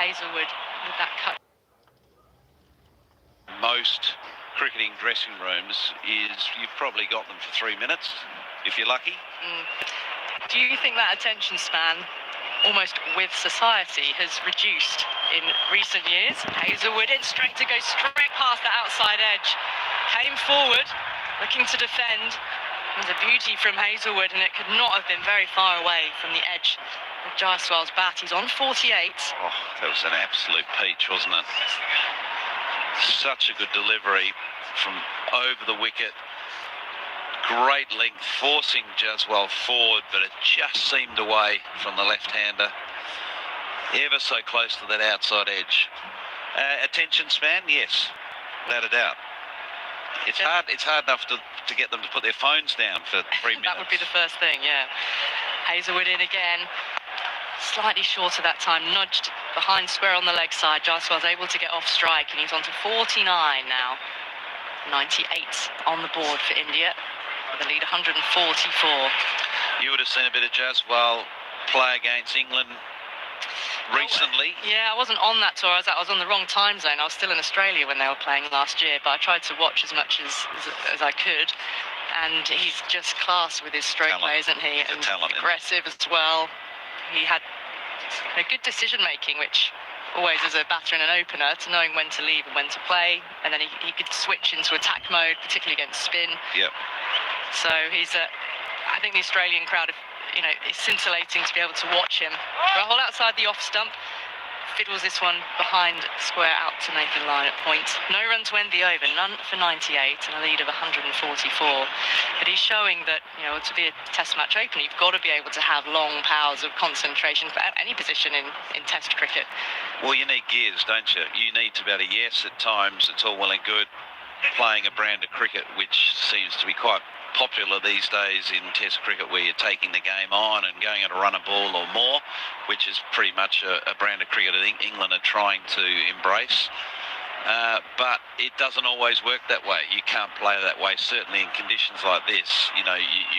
Hazelwood with that cut. Most cricketing dressing rooms is you've probably got them for 3 minutes, if you're lucky. Do you think that attention span, almost with society, has reduced in recent years? Hazelwood in straight to go straight past the outside edge. Came forward, looking to defend. It was a beauty from Hazelwood, and it could not have been very far away from the edge of Jaiswal's bat. He's on 48. Oh, that was an absolute peach, wasn't it? Such a good delivery from over the wicket. Great length, forcing Jaiswal forward, but it just seemed away from the left-hander. Ever so close to that outside edge. Attention span, yes, without a doubt. It's hard enough to get them to put their phones down for 3 minutes. That would be the first thing, yeah. Hazelwood in again. Slightly short of that time, nudged behind square on the leg side. Jaiswal's able to get off strike, and he's on to 49 now. 98 on the board for India, with a lead 144. You would have seen a bit of Jaiswal play against England recently. Yeah, I wasn't on that tour. I was on the wrong time zone. I was still in Australia when they were playing last year, but I tried to watch as much as I could. And he's just class with his stroke play, isn't he? And aggressive as well. He had a good decision making, which always as a batter and an opener, to knowing when to leave and when to play, and then he could switch into attack mode, particularly against spin. Yep. So he's I think the Australian crowd, it's scintillating to be able to watch him. Rahul outside the off stump, fiddles this one behind square out to Nathan Lyon at point. No run to end the over, none for 98 and a lead of 144. But he's showing that, to be a test match opener, you've got to be able to have long powers of concentration for any position in test cricket. Well, you need gears, don't you? You need to be able to, yes, at times it's all well and good playing a brand of cricket, which seems to be quite popular these days in test cricket, where you're taking the game on and going at a run a ball or more, which is pretty much a brand of cricket I think England are trying to embrace. But it doesn't always work that way. You can't play that way, certainly in conditions like this. You're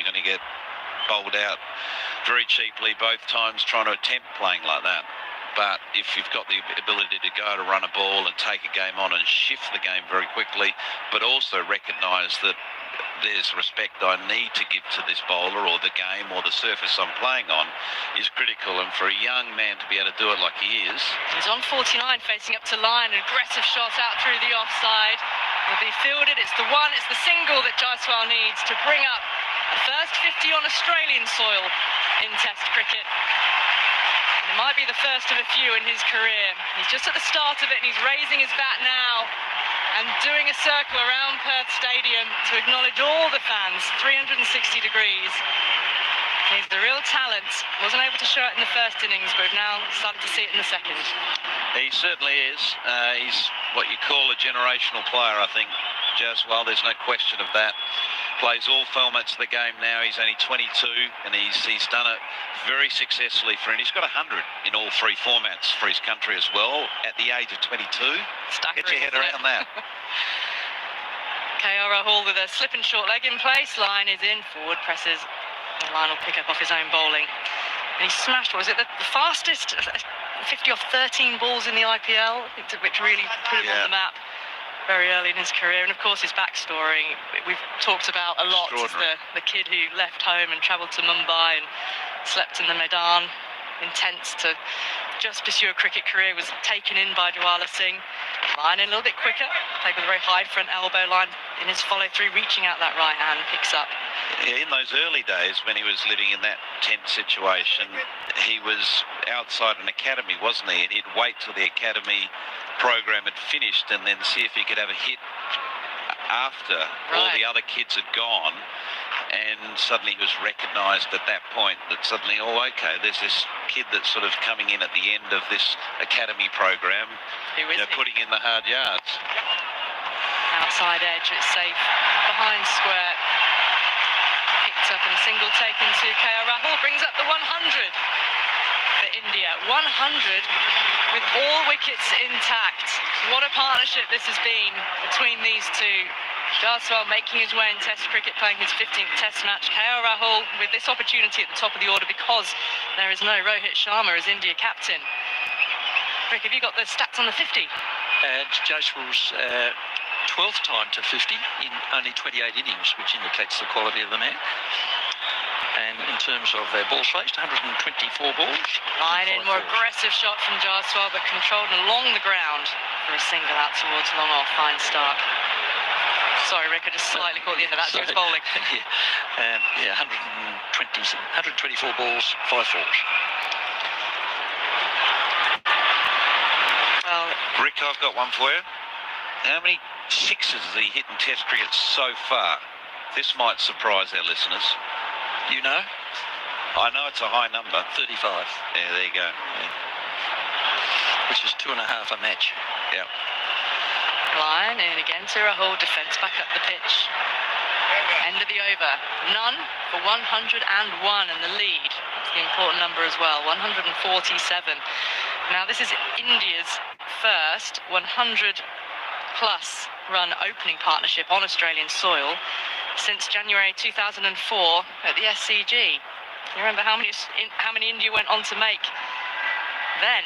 going to get bowled out very cheaply both times trying to attempt playing like that. But if you've got the ability to go to run a ball and take a game on and shift the game very quickly, but also recognise that there's respect I need to give to this bowler or the game or the surface I'm playing on, is critical. And for a young man to be able to do it like he is. He's on 49, facing up to line. An aggressive shot out through the offside. Will be fielded. It's the single that Jaiswal needs to bring up a first 50 on Australian soil in Test cricket. And it might be the first of a few in his career. He's just at the start of it, and he's raising his bat now and doing a circle around Perth Stadium to acknowledge all the fans, 360 degrees. He's the real talent. Wasn't able to show it in the first innings, but we've now started to see it in the second. He certainly is. He's what you call a generational player, I think, Jaiswal. There's no question of that. Plays all formats of the game now. He's only 22, and he's done it very successfully for him. He's got 100 in all three formats for his country as well at the age of 22. Staggering, get your head around that. KR Rahul with a slip and short leg in place. Line is in, forward presses. And Line will pick up off his own bowling. And he smashed, what was it, the fastest 50 off 13 balls in the IPL, which really put him on the map very early in his career. And of course his backstory we've talked about a lot. As the kid who left home and travelled to Mumbai and slept in the Maidan, intents to just pursue a cricket career, was taken in by Jawala Singh. Line in a little bit quicker, played with a very high front elbow. Line in his follow through, reaching out that right hand, picks up. Yeah, in those early days when he was living in that tense situation, he was outside an academy, wasn't he? And he'd wait till the academy program had finished and then see if he could have a hit after all the other kids had gone. And suddenly he was recognised at that point that suddenly, okay, there's this kid that's sort of coming in at the end of this academy program, putting in the hard yards. Outside edge, it's safe behind square. Picked up and single taken to KR Rahul, brings up the 100 for India. 100 with all wickets intact. What a partnership this has been between these two. Jaiswal making his way in Test cricket, playing his 15th Test match. KR Rahul with this opportunity at the top of the order because there is no Rohit Sharma as India captain. Rick, have you got the stats on the 50? Jaswal's 12th time to 50 in only 28 innings, which indicates the quality of the man. And in terms of balls faced, 124 balls. Line in, more aggressive shot from Jaiswal, but controlled along the ground for a single out towards long off. Fine start. Sorry, Rick, I just slightly caught the end of that. He was bowling. 124 balls, 5 fours. Well, Rick, I've got one for you. How many sixes has he hit in Test cricket so far? This might surprise our listeners. You know? I know it's a high number. 35. Yeah, there you go. Yeah. Which is 2.5 a match. Yeah. line in again to Rahul, defence back up the pitch. End of the over. None for 101 and the lead. It's the important number as well, 147. Now this is India's first 100-plus run opening partnership on Australian soil since January 2004 at the SCG. You remember how many India went on to make then?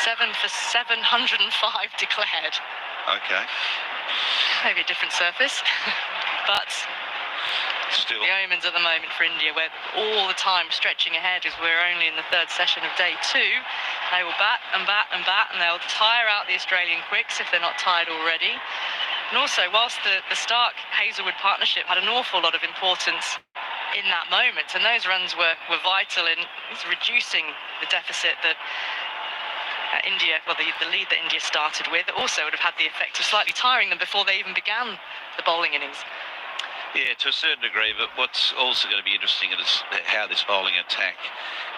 7 for 705 declared. Okay. Maybe a different surface, but Still. the omens at the moment for India, where all the time stretching ahead as we're only in the third session of day 2. They will bat and bat and bat, and they'll tire out the Australian quicks if they're not tired already. And also, whilst the Stark-Hazelwood partnership had an awful lot of importance in that moment, and those runs were vital in reducing the deficit that India, well, the lead that India started with, also would have had the effect of slightly tiring them before they even began the bowling innings. Yeah, to a certain degree, but what's also going to be interesting is how this bowling attack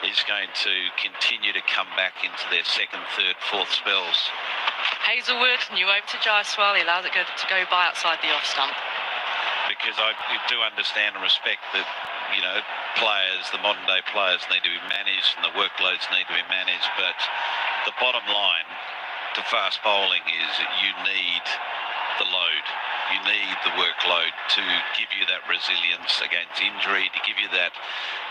is going to continue to come back into their second, third, fourth spells. Hazelwood, new over to Jaiswal, he allows it to go by outside the off stump. Because I do understand and respect that, you know, players, the modern day players need to be managed and the workloads need to be managed, but the bottom line to fast bowling is that you need the load. You need the workload to give you that resilience against injury, to give you that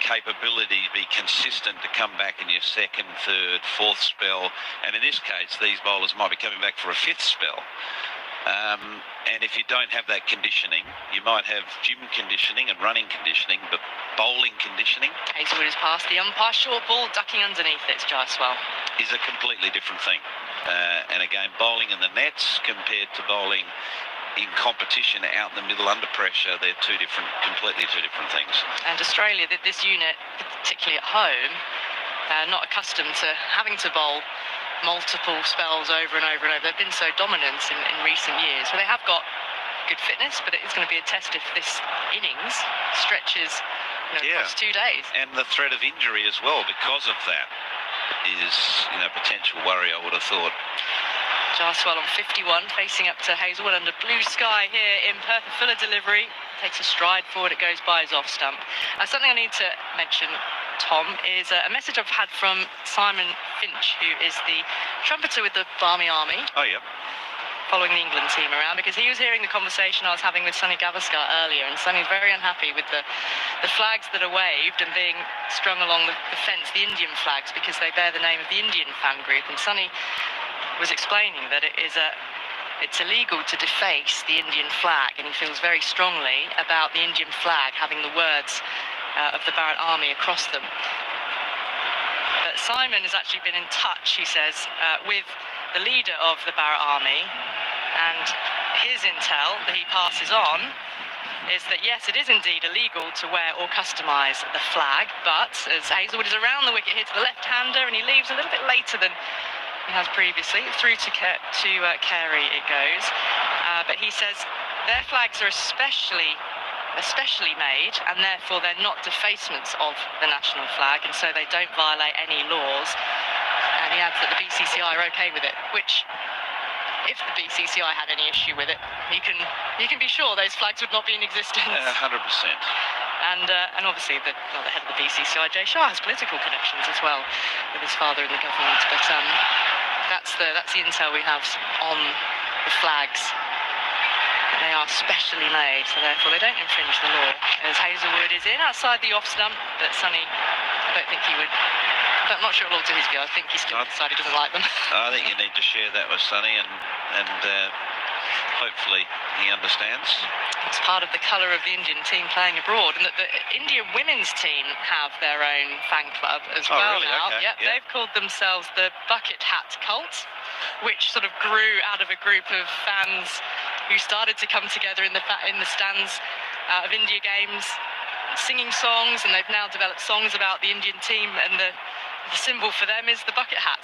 capability to be consistent, to come back in your second, third, fourth spell. And in this case, these bowlers might be coming back for a fifth spell. And if you don't have that conditioning, you might have gym conditioning and running conditioning, but bowling conditioning Hazelwood has passed the umpire, short ball, ducking underneath it, it's Jaiswal. is a completely different thing. And again, bowling in the nets compared to bowling in competition out in the middle under pressure, they're completely two different things. And Australia, this unit, particularly at home, not accustomed to having to bowl multiple spells over and over and over. They've been so dominant in recent years. So they have got good fitness, but it's going to be a test if this innings stretches across 2 days. And the threat of injury as well because of that is, potential worry, I would have thought. Jaiswal on 51, facing up to Hazelwood under blue sky here in Perth. A fuller delivery, takes a stride forward, it goes by his off stump. Something I need to mention, Tom, is a message I've had from Simon Finch, who is the trumpeter with the Barmy Army. Oh, yeah. Following the England team around, because he was hearing the conversation I was having with Sunny Gavaskar earlier, and Sunny's very unhappy with the flags that are waved and being strung along the fence, the Indian flags, because they bear the name of the Indian fan group. And Sunny was explaining that it's illegal to deface the Indian flag, and he feels very strongly about the Indian flag having the words of the Bharat Army across them. But Simon has actually been in touch, he says, with the leader of the Bharat Army, and his intel that he passes on is that yes, it is indeed illegal to wear or customise the flag, but as Hazelwood is around the wicket here to the left-hander, and he leaves a little bit later than he has previously, through to Carey it goes, but he says their flags are especially made, and therefore they're not defacements of the national flag, and so they don't violate any laws. And he adds that the BCCI are okay with it, which, if the BCCI had any issue with it, you can be sure those flags would not be in existence. 100%. And obviously the head of the BCCI, Jay Shah, has political connections as well with his father in the government. But that's the intel we have on the flags. They are specially made, so therefore they don't infringe the law. As Hazelwood is in outside the off stump, but Sunny, I don't I'm not sure it'll alter his view. I think he's still decided he doesn't like them. I think you need to share that with Sonny, and hopefully he understands. It's part of the colour of the Indian team playing abroad, and that the Indian women's team have their own fan club as well really? now. Okay. Yep, Yeah. they've called themselves the Bucket Hat Cult, which sort of grew out of a group of fans who started to come together in the stands of India games, singing songs, and they've now developed songs about the Indian team, and the symbol for them is the bucket hat.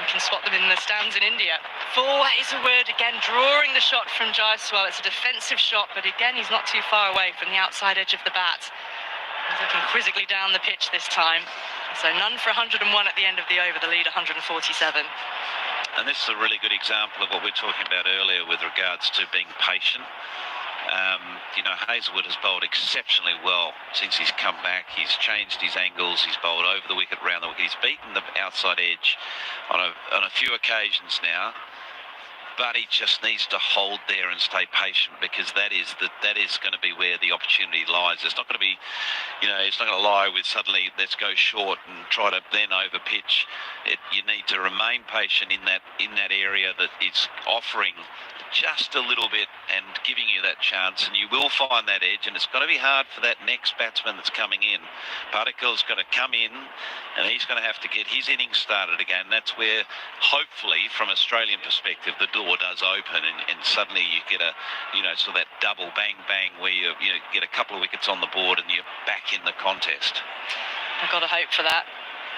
You can spot them in the stands in India. For Hazelwood, again, drawing the shot from Jaiswal. It's a defensive shot, but again, he's not too far away from the outside edge of the bat. He's looking quizzically down the pitch this time. So none for 101 at the end of the over, the lead 147. And this is a really good example of what we were talking about earlier with regards to being patient. Hazelwood has bowled exceptionally well since he's come back. He's changed his angles. He's bowled over the wicket, round the wicket. He's beaten the outside edge on a few occasions now. But he just needs to hold there and stay patient, because that is going to be where the opportunity lies. It's not going to be, it's not going to lie with suddenly let's go short and try to then over pitch. You need to remain patient in that area that is offering just a little bit and giving you that chance, and you will find that edge. And it's going to be hard for that next batsman that's coming in. Partikel's going to come in, and he's going to have to get his innings started again. That's where, hopefully, from Australian perspective, the door does open, and suddenly you get sort of that double bang bang where you get a couple of wickets on the board and you're back in the contest. I've got to hope for that.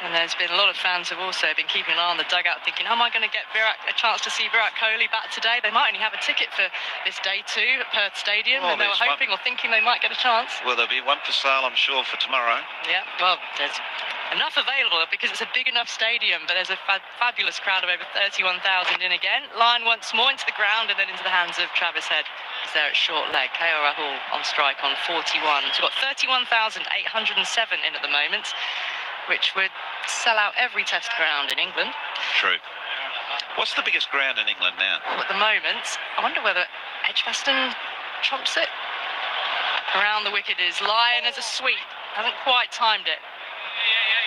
And there's been a lot of fans who've also been keeping an eye on the dugout, thinking, am I going to get a chance to see Virat Kohli bat today? They might only have a ticket for this day 2 at Perth Stadium, and they were hoping or thinking they might get a chance. Well, there'll be one for sale, I'm sure, for tomorrow. Yeah, well, there's enough available because it's a big enough stadium, but there's a fabulous crowd of over 31,000 in again. Line once more into the ground and then into the hands of Travis Head. He's there at short leg. KO Rahul on strike on 41. So we've got 31,807 in at the moment, which would sell out every test ground in England. True. What's the biggest ground in England now? Well, at the moment, I wonder whether Edgbaston trumps it. Around the wicket is Lyon as a sweep. Hasn't quite timed it.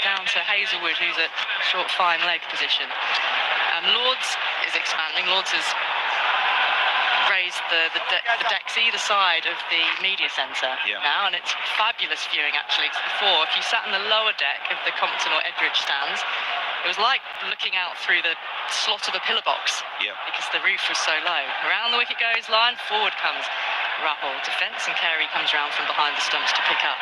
Down to Hazelwood, who's at short fine leg position. Lords is expanding. Lords has raised the decks either side of the media centre now, and it's fabulous viewing actually. Because before, if you sat in the lower deck of the Compton or Edridge stands, it was like looking out through the slot of a pillar box because the roof was so low. Around the wicket goes Lyon, forward comes Rahul, defence, and Carey comes round from behind the stumps to pick up.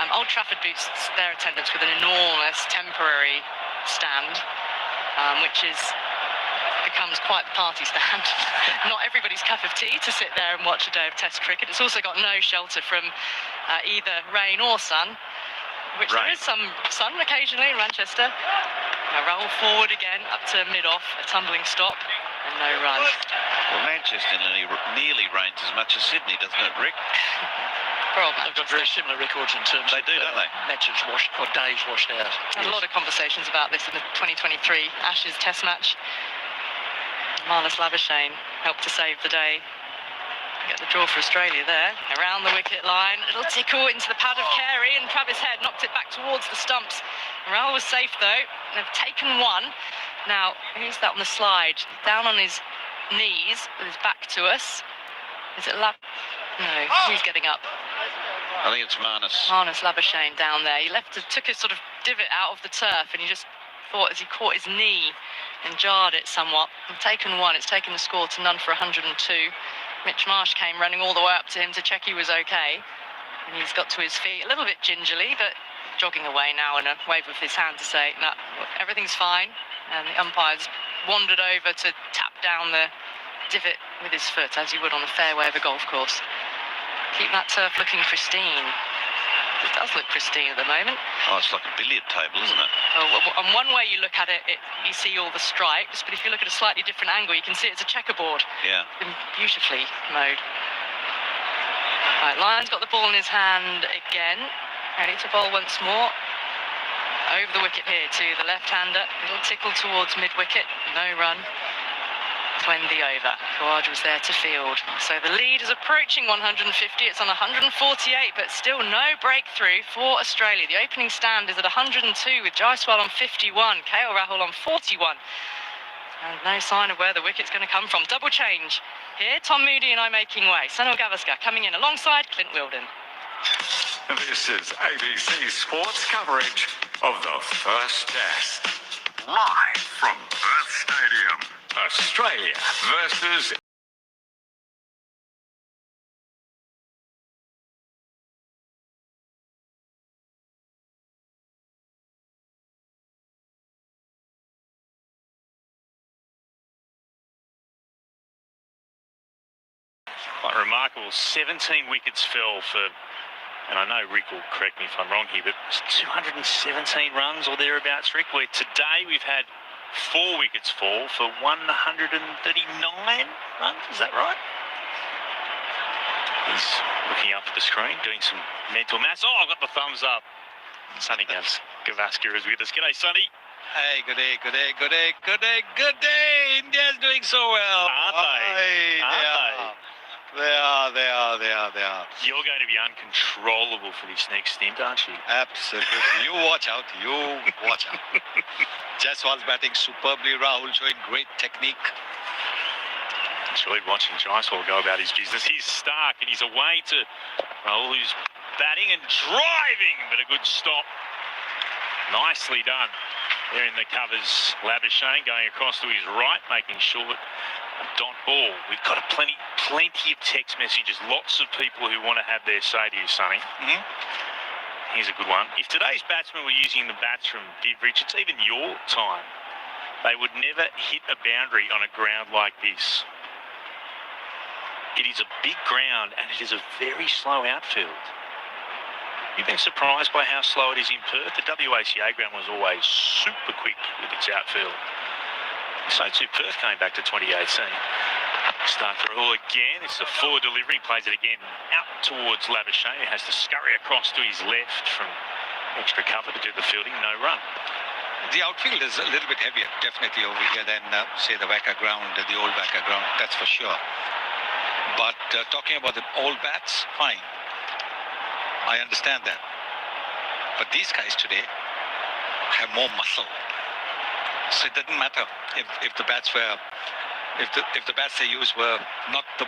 Old Trafford boosts their attendance with an enormous temporary stand, which becomes quite the party stand. Not everybody's cup of tea to sit there and watch a day of Test cricket. It's also got no shelter from either rain or sun, which there is some sun occasionally in Manchester. Now Rahul forward again, up to mid-off, a tumbling stop, and no run. Well, Manchester nearly rains as much as Sydney, doesn't it, Rick? They've got very similar records in terms of don't they? Matches washed, or days washed out. There's a lot of conversations about this in the 2023 Ashes Test match. Marnus Labuschagne helped to save the day. Get the draw for Australia there. Around the wicket line, a little tickle into the pad of Carey, and Travis Head knocked it back towards the stumps. Rahul was safe though. They've taken one. Now, who's that on the slide? Down on his knees with his back to us. Is it No, who's getting up? I think it's Marnus. Marnus Labuschagne down there. He took a sort of divot out of the turf, and he just thought as he caught his knee and jarred it somewhat. And taken one. It's taken the score to none for 102. Mitch Marsh came running all the way up to him to check he was okay. And he's got to his feet a little bit gingerly, but jogging away now and a wave of his hand to say, no, everything's fine. And the umpire's wandered over to tap down the divot with his foot, as you would on the fairway of a golf course. Keep that turf looking pristine. It does look pristine at the moment. Oh, it's like a billiard table, isn't it? Well, on one way you look at it, you see all the stripes, but if you look at a slightly different angle, you can see it's a checkerboard. Yeah. In beautifully mowed. Right, Lyon's got the ball in his hand again. Ready to bowl once more. Over the wicket here to the left-hander. Little tickle towards mid-wicket. No run. to end the over. Khawaja was there to field. So the lead is approaching 150. It's on 148, but still no breakthrough for Australia. The opening stand is at 102 with Jaiswal on 51, KL Rahul on 41. And no sign of where the wicket's going to come from. Double change here. Tom Moody and I making way. Sunil Gavaskar coming in alongside Clint Wilden. This is ABC Sports coverage of the first test. Live from Perth Stadium, Australia versus quite remarkable. 17 wickets fell for, and I know Rick will correct me if I'm wrong here, but it's 217 runs or thereabouts, Rick, where today we've had 4 wickets fall for 139 runs. Is that right? He's looking up at the screen, doing some mental maths. Oh, I've got the thumbs up. Sunny Gavaskar is with us. G'day, Sunny. Hey, good day, good day, good day, good day, good day. India's doing so well. Aren't they? They are. You're going to be uncontrollable for this next stint, aren't you? Absolutely. You watch out. Jaiswal's batting superbly. Rahul showing great technique. Enjoyed watching Jaiswal go about his business. He's Stark and he's away to Rahul, who's batting and driving, but a good stop. Nicely done. There in the covers, Labuschagne going across to his right, making short. Dot ball. We've got plenty of text messages. Lots of people who want to have their say to you, Sonny. Here's a good one. If today's batsmen were using the bats from Viv Richards, even your time, they would never hit a boundary on a ground like this. It is a big ground and it is a very slow outfield. You've been surprised by how slow it is in Perth. The WACA ground was always super quick with its outfield. So too Perth came back to 2018. Start for all again. It's a forward delivery. Plays it again out towards Labuschagne. He has to scurry across to his left from extra cover to do the fielding. No run. The outfield is a little bit heavier, definitely over here than, say, the WACA ground, the old WACA ground. That's for sure. But talking about the old bats, fine. I understand that. But these guys today have more muscle. So it doesn't matter if the bats were, if the bats they used were not the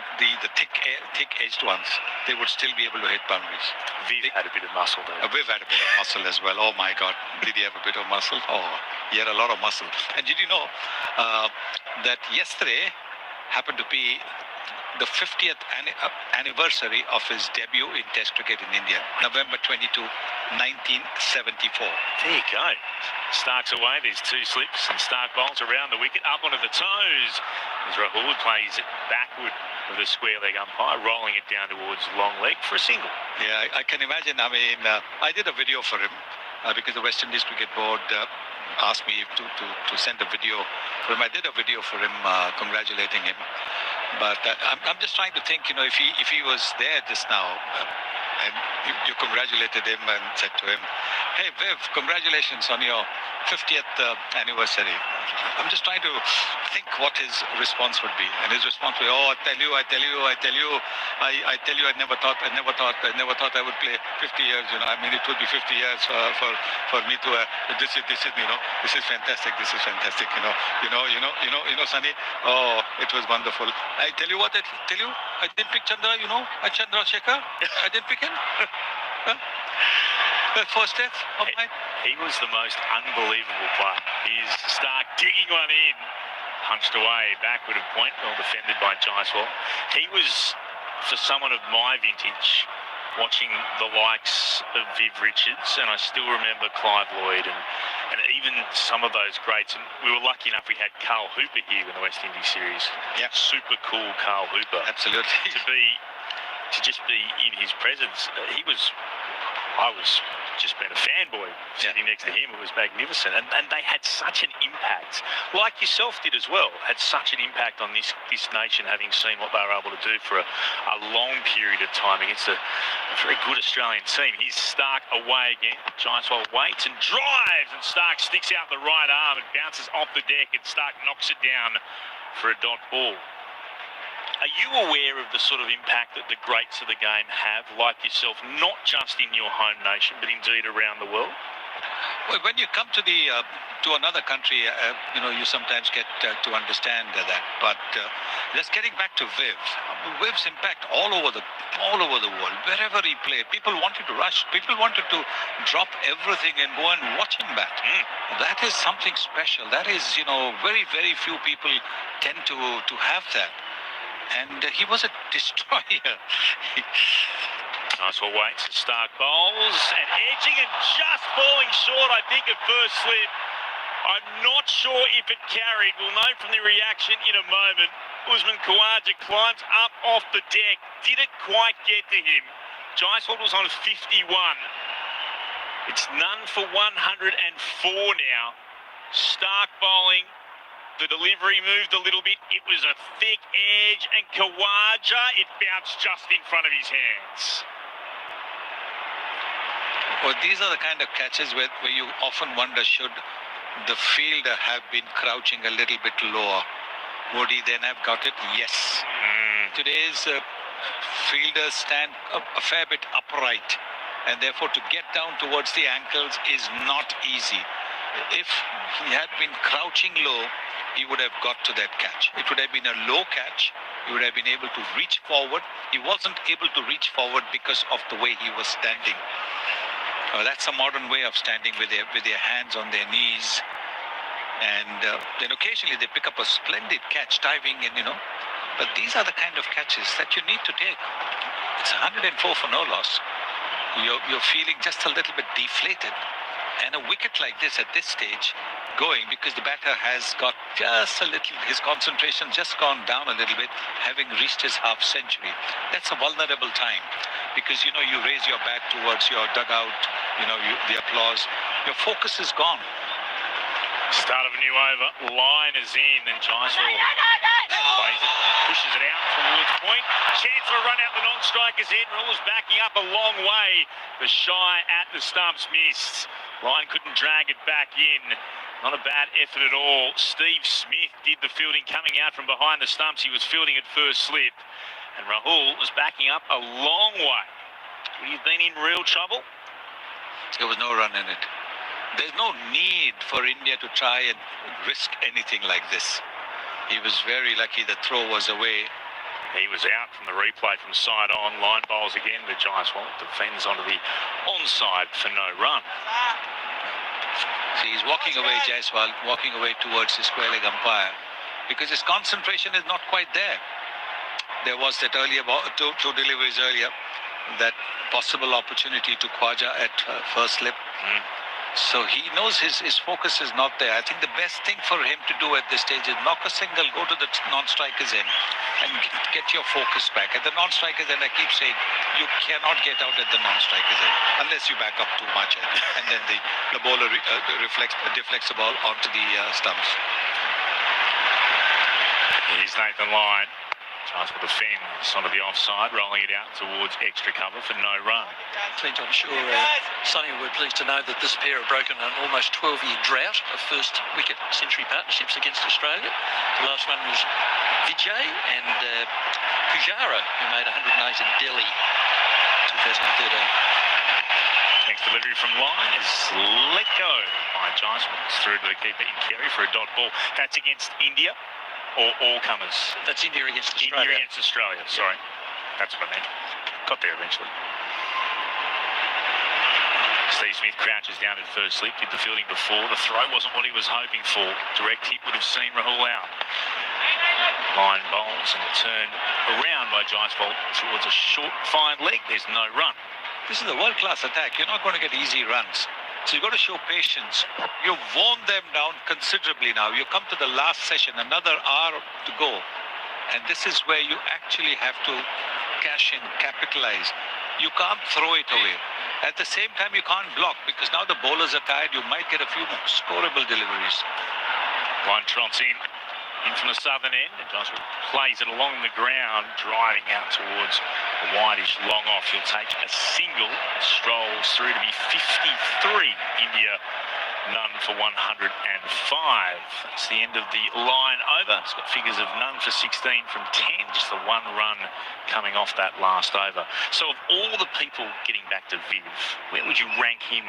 thick-edged ones, they would still be able to hit boundaries. Viv had a bit of muscle though. Viv had a bit of muscle as well. Oh my God, did he have a bit of muscle? Oh, he had a lot of muscle. And did you know that yesterday happened to be the 50th anniversary of his debut in Test cricket in India, November 22, 1974. There you go. Stark's away, there's 2 slips, and Stark bowls around the wicket, up onto the toes. As Rahul plays it backward with a square leg umpire, rolling it down towards long leg for a single. Yeah, I can imagine. I mean, I did a video for him because the West Indies Cricket Board asked me to send a video for him. I did a video for him congratulating him. But I'm just trying to think, if he was there just now and you congratulated him and said to him, hey, Viv, congratulations on your 50th anniversary. I'm just trying to think what his response would be. And his response would be, oh, I tell you, I never thought I would play 50 years, I mean, it would be 50 years for me to, this is fantastic, Sunny, oh, it was wonderful. I tell you, I didn't pick Chandra, Chandrasekhar, I didn't pick him. The first test of mine. He was the most unbelievable player. He's Stark digging one in, punched away, backward of point, well defended by Jaiswal. He was, for someone of my vintage, watching the likes of Viv Richards, and I still remember Clive Lloyd and even some of those greats. And we were lucky enough we had Carl Hooper here in the West Indies series. Yeah. Super cool Carl Hooper. Absolutely. To just be in his presence, I was just being a fanboy sitting next to him. It was magnificent, and they had such an impact, like yourself did as well, had such an impact on this nation, having seen what they were able to do for a long period of time against a very good Australian team. Here's Stark away again. Jaiswal waits and drives, and Stark sticks out the right arm and bounces off the deck, and Stark knocks it down for a dot ball. Are you aware of the sort of impact that the greats of the game have, like yourself, not just in your home nation, but indeed around the world? Well, when you come to another country, you sometimes get to understand that. But just getting back to Viv, Viv's impact all over the world, wherever he played, people wanted to rush, people wanted to drop everything and go and watch him bat. That is something special. That is, very, very few people tend to have that. And he was a destroyer. Nice for Waits. Stark bowls and edging and just falling short, I think, at first slip. I'm not sure if it carried. We'll know from the reaction in a moment. Usman Khawaja climbs up off the deck. Did it quite get to him? Jaiswal was on 51. It's none for 104 now. Stark bowling. The delivery moved a little bit. It was a thick edge, and Khawaja, it bounced just in front of his hands. Well, these are the kind of catches where you often wonder, should the fielder have been crouching a little bit lower? Would he then have got it? Yes. Today's fielders stand a fair bit upright, and therefore to get down towards the ankles is not easy. If he had been crouching low, he would have got to that catch. It would have been a low catch. He would have been able to reach forward. He wasn't able to reach forward because of the way he was standing. That's a modern way of standing with their hands on their knees. And then occasionally they pick up a splendid catch, diving in, But these are the kind of catches that you need to take. It's 104 for no loss. You're feeling just a little bit deflated. And a wicket like this at this stage going, because the batter has got just a little, his concentration just gone down a little bit, having reached his half century. That's a vulnerable time, because you raise your bat towards your dugout, the applause, your focus is gone. Start of a new over, line is in, and Jaiswal pushes it out towards point. Chance for a run out the non-striker's end. Rahul's backing up a long way. The shy at the stumps missed. Line couldn't drag it back in. Not a bad effort at all. Steve Smith did the fielding coming out from behind the stumps. He was fielding at first slip. And Rahul was backing up a long way. Would he have been in real trouble? There was no run in it. There's no need for India to try and risk anything like this. He was very lucky the throw was away. He was out from the replay from side on. Line bowls again to Jaiswal. Defends onto the onside for no run. See, he's walking away, Jaiswal, walking away towards the square leg umpire, because his concentration is not quite there. There was that earlier, two deliveries earlier, that possible opportunity to Khawaja at first slip. So he knows his focus is not there. I think the best thing for him to do at this stage is knock a single, go to the non-strikers end, and get your focus back. At the non-strikers end, I keep saying, you cannot get out at the non-strikers end unless you back up too much, and then the bowler deflects the ball onto the stumps. Here's Nathan Lyon. Jaiswal defends onto the offside, rolling it out towards extra cover for no run. Clint, I'm sure Sonny will be pleased to know that this pair have broken an almost 12-year drought of first wicket century partnerships against Australia. The last one was Vijay and Pujara, who made 108 in Delhi 2013. Next delivery from Lyon is let go by Jaiswal. It's through to the keeper in Kerry for a dot ball. That's against India. Or all comers. That's India against Australia. India against Australia, sorry. That's what I meant. Got there eventually. Steve Smith crouches down at first slip, did the fielding before. The throw wasn't what he was hoping for. Direct hit would have seen Rahul out. Line bowls and turned around by Jaiswal towards a short, fine leg. There's no run. This is a world-class attack. You're not going to get easy runs. So you've got to show patience. You've worn them down considerably now. You come to the last session, another hour to go. And this is where you actually have to cash in, capitalize. You can't throw it away. At the same time, you can't block, because now the bowlers are tired. You might get a few more scoreable deliveries. One trots in from the southern end. And Jaiswal plays it along the ground, driving out towards a wideish long off. He'll take a single, strolls through to be 53. India none for 105. That's the end of the line over. It's got figures of none for 16 from 10, just the one run coming off that last over. So of all the people getting back to Viv, where would you rank him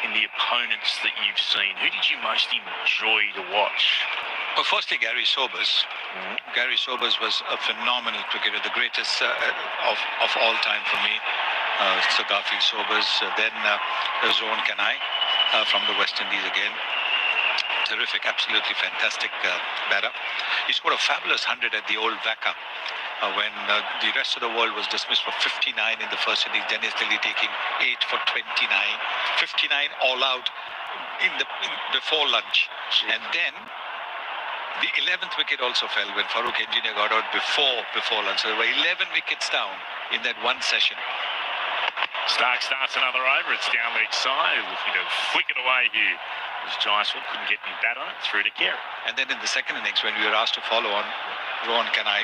in the opponents that you've seen? Who did you most enjoy to watch? Well, firstly, Gary Sobers. Gary Sobers was a phenomenal cricketer, the greatest of all time for me. Sir Garfield Sobers. Then there's Rohan Kanai from the West Indies again. Terrific, absolutely fantastic batter. He scored a fabulous 100 at the old Vaka when the rest of the world was dismissed for 59 in the first innings. Dennis Lilly taking 8 for 29. 59 all out before lunch. And then the 11th wicket also fell when Farooq Engineer got out before lunch. So there were 11 wickets down in that one session. Stark starts another over. It's down leg side. Looking to flick it away here. As Jaiswal couldn't get any bat on it, through to Kerry. And then in the second innings, when we were asked to follow on, Rohan Kanai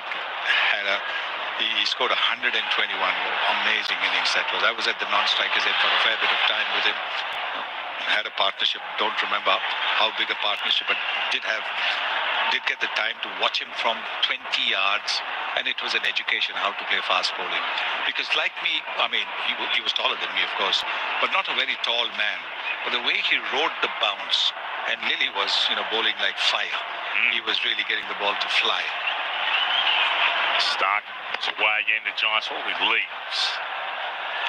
he scored 121. Amazing innings that was. I was at the non-strikers end for a fair bit of time with him. Had a partnership. Don't remember how big a partnership, but did get the time to watch him from 20 yards, and it was an education how to play fast bowling. Because like me, I mean, he was taller than me, of course, but not a very tall man. But the way he rode the bounce, and Lilly was, bowling like fire. He was really getting the ball to fly. Stark is away again to Jaiswal with leaves.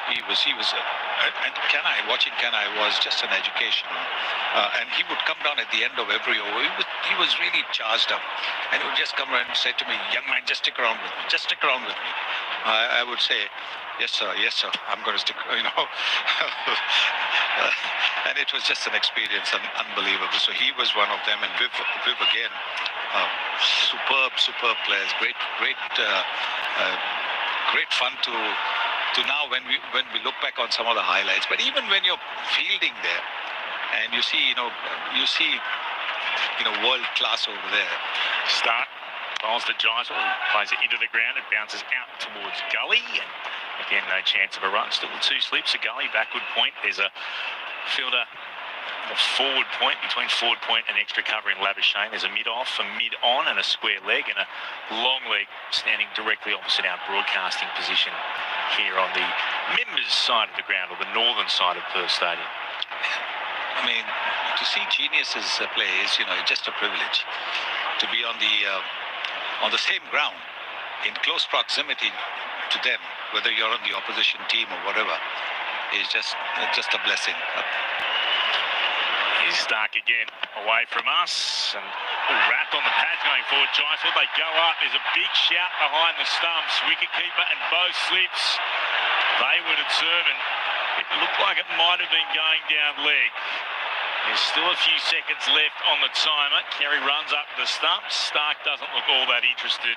He was, and watching Kanai was just an education. And he would come down at the end of every over. He was really charged up. And he would just come around and say to me, young man, just stick around with me. Just stick around with me. I would say, yes, sir. I'm going to stick, and it was just an experience, unbelievable. So he was one of them. And Viv again, superb players. Great fun to now when we look back on some of the highlights. But even when you're fielding there and you see world class over there. Start bowls to Jaiswal, plays it into the ground. It bounces out towards Gully, and again no chance of a run. Still two slips. A Gully backward point. There's a fielder a forward point, between forward point and extra cover in Labuschagne. There's a mid-off, a mid-on and a square leg, and a long leg standing directly opposite our broadcasting position here on the members' side of the ground, or the northern side of Perth Stadium. I mean, to see geniuses play is, just a privilege. To be on the same ground, in close proximity to them, whether you're on the opposition team or whatever, is just a blessing. Here's Stark again, away from us, and wrapped on the pads going forward. Jaiswal, they go up. There's a big shout behind the stumps. Wicketkeeper and both slips. They were determined. It looked like it might have been going down leg. There's still a few seconds left on the timer. Kerry runs up the stumps. Stark doesn't look all that interested.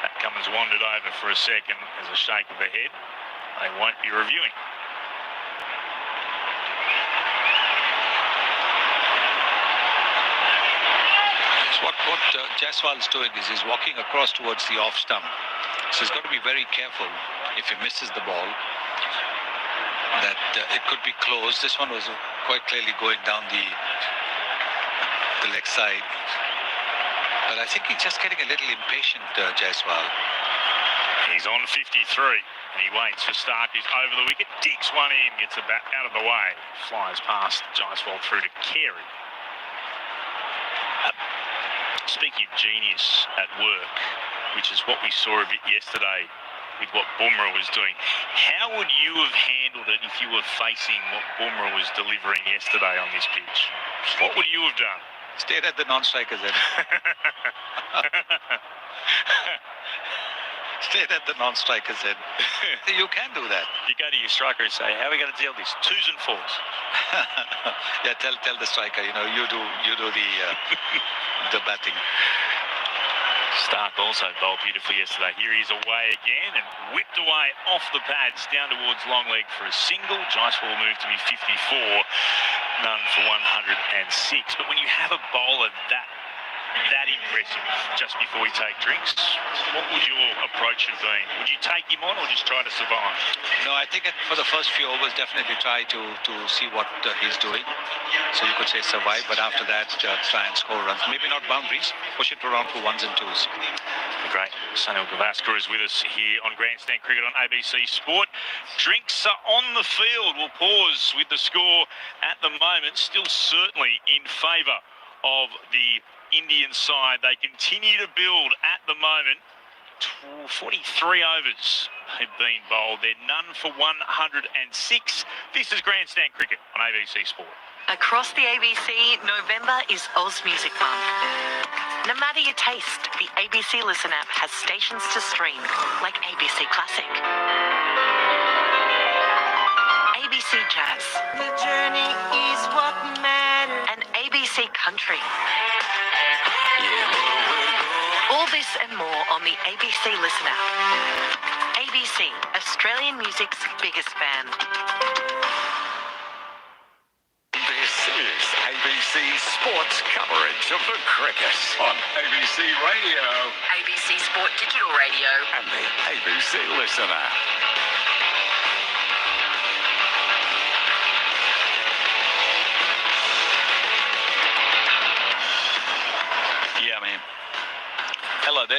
That Cummins wandered over for a second as a shake of the head. They won't be reviewing. What Jaiswal's doing is he's walking across towards the off stump. So he's got to be very careful if he misses the ball, that it could be closed. This one was quite clearly going down the leg side. But I think he's just getting a little impatient, Jaiswal. He's on 53, and he waits for Stark, who's over the wicket, digs one in, gets the bat out of the way, flies past Jaiswal through to Carey. Speaking of genius at work, which is what we saw a bit yesterday with what Bumrah was doing, how would you have handled it if you were facing what Bumrah was delivering yesterday on this pitch? What would you have done? Stayed at the non-strikers end. Stayed at the non-strikers end. You can do that. You go to your striker and say, how are we going to deal with this? 2s and 4s. Yeah, tell the striker, you do the batting. Stark also bowled beautifully yesterday. Here he is away again and whipped away off the pads down towards long leg for a single. Jaiswal will move to be 54, none for 106. But when you have a bowler that that impressive just before you take drinks, what would your approach have been? Would you take him on or just try to survive? No, I think for the first few overs, definitely try to see what he's doing. So you could say survive, but after that, try and score runs. Maybe not boundaries, push it around for ones and twos. The great Sunil Gavaskar is with us here on Grandstand Cricket on ABC Sport. Drinks are on the field. We'll pause with the score at the moment, still certainly in favour of the Indian side. They continue to build at the moment. 43 overs have been bowled. They're none for 106. This is Grandstand Cricket on ABC Sport. Across the ABC, November is Oz Music Month. No matter your taste, the ABC Listen app has stations to stream, like ABC Classic, ABC Jazz, The Journey is what matters, and ABC Country. All this and more on the ABC Listen app. ABC, Australian music's biggest band. This is ABC Sports coverage of the cricket on ABC Radio ABC Sport Digital Radio. and the ABC Listen app. Yeah, man. Hello there.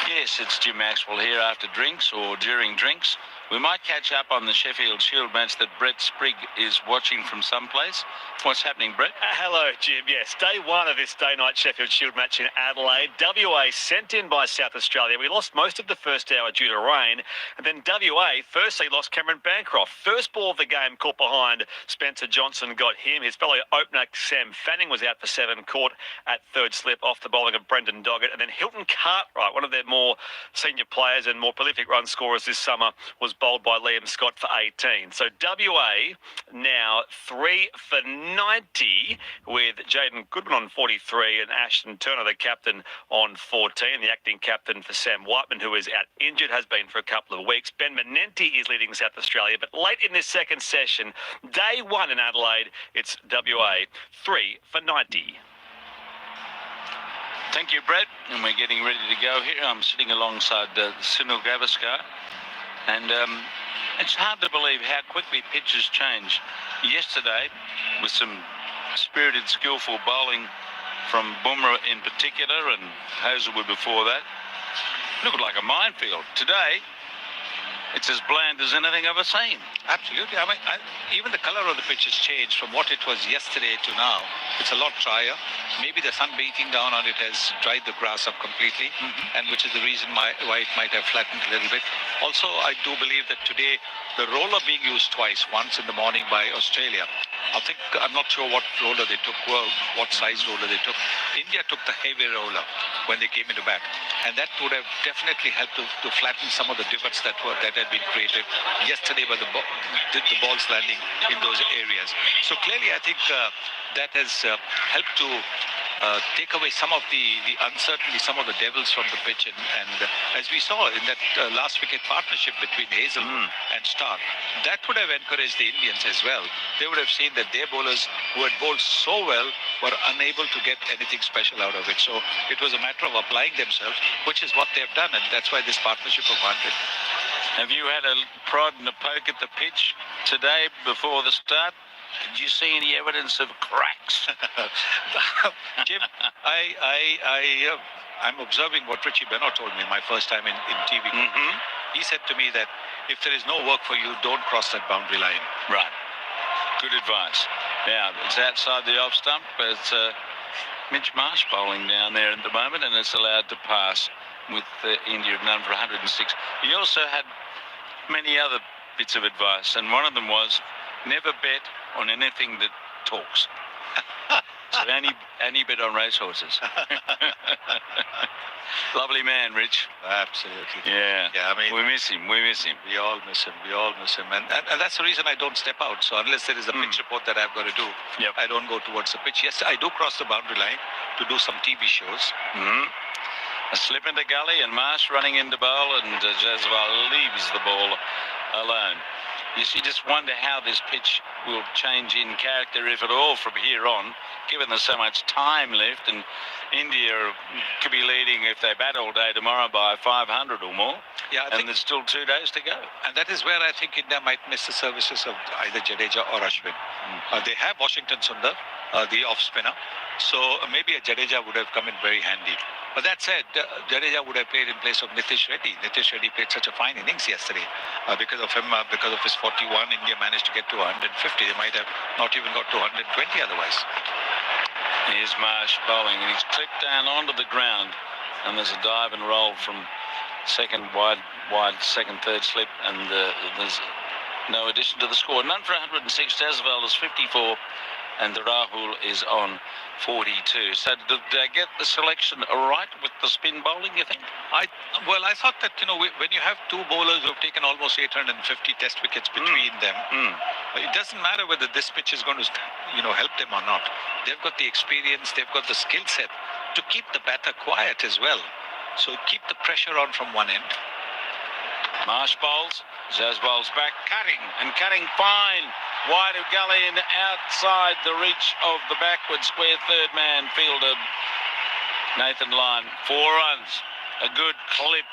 Yes, it's Jim Maxwell here after drinks or during drinks. We might catch up on the Sheffield Shield match that Brett Sprigg is watching from someplace. What's happening, Brett? Hello, Jim. Yes, day one of this day-night Sheffield Shield match in Adelaide. WA sent in by South Australia. We lost most of the first hour due to rain. And then WA firstly lost Cameron Bancroft. First ball of the game caught behind Spencer Johnson got him. His fellow opener Sam Fanning was out for 7, caught at third slip off the bowling of Brendan Doggett. And then Hilton Cartwright, one of their more senior players and more prolific run scorers this summer, was bowled by Liam Scott for 18. So WA now 3 for 90 with Jaden Goodman on 43 and Ashton Turner, the captain, on 14. The acting captain for Sam Whiteman, who is out injured, has been for a couple of weeks. Ben Menenti is leading South Australia, but late in this second session, day one in Adelaide, it's WA 3 for 90. Thank you, Brett. And we're getting ready to go here. I'm sitting alongside Sunil Gavaskar. And it's hard to believe how quickly pitches change. Yesterday, with some spirited, skillful bowling from Bumrah in particular and Hazelwood before that, looked like a minefield. Today, it's as bland as anything I've ever seen. Absolutely. I mean, even the colour of the pitch has changed from what it was yesterday to now. It's a lot drier. Maybe the sun beating down on it has dried the grass up completely, and which is the reason why it might have flattened a little bit. Also, I do believe that today the roller being used twice, once in the morning by Australia. I'm not sure what roller they took, what size roller they took. India took the heavy roller when they came into bat, and that would have definitely helped to flatten some of the divots that had been created yesterday by the balls landing in those areas. So clearly, I think that has helped to take away some of the uncertainty, some of the devils from the pitch, and as we saw in that last wicket partnership between Hazel and Stark, that would have encouraged the Indians as well. They would have seen that their bowlers who had bowled so well were unable to get anything special out of it. So it was a matter of applying themselves, which is what they've done, and that's why this partnership of 100. Have you had a prod and a poke at the pitch today before the start? Did you see any evidence of cracks? Jim, I'm observing what Richie Beno told me my first time in TV. He said to me that if there is no work for you, don't cross that boundary line. Right. Good advice. Now, it's outside the off stump. It's Mitch Marsh bowling down there at the moment, and it's allowed to pass with India at none for 106. He also had many other bits of advice, and one of them was never bet on anything that talks. So any bet on racehorses. Lovely man, Rich. Absolutely. Yeah. I mean, we miss him. We all miss him. And that's the reason I don't step out. So unless there is a pitch report that I've got to do, I don't go towards the pitch. Yes, I do cross the boundary line to do some TV shows. A slip in the gully and Marsh running into bowl, and Jaswal leaves the ball alone. You just wonder how this pitch will change in character, if at all, from here on, given there's so much time left, and India could be leading if they bat all day tomorrow by 500 or more. Yeah, I think there's still 2 days to go. And that is where I think India might miss the services of either Jadeja or Ashwin. They have Washington Sundar, the off spinner, so maybe a Jadeja would have come in very handy. But that said, Jadeja would have played in place of Nitish Reddy. Nitish Reddy played such a fine innings yesterday. Because of him, because of his 41, India managed to get to 150. They might have not even got to 120 otherwise. Here's Marsh bowling, and he's clipped down onto the ground, and there's a dive and roll from second wide, second, third slip, and there's no addition to the score. None for 106. Daswell is 54, and Rahul is on 42. So did they get the selection right with the spin bowling, you think? I thought that, when you have two bowlers who have taken almost 850 test wickets between them, it doesn't matter whether this pitch is going to, help them or not. They've got the experience, they've got the skill set to keep the batter quiet as well. So keep the pressure on from one end. Marsh bowls, Zaz bowls back, cutting fine. Wide of gully and outside the reach of the backward square third man fielder, Nathan Lyon. 4 runs, a good clip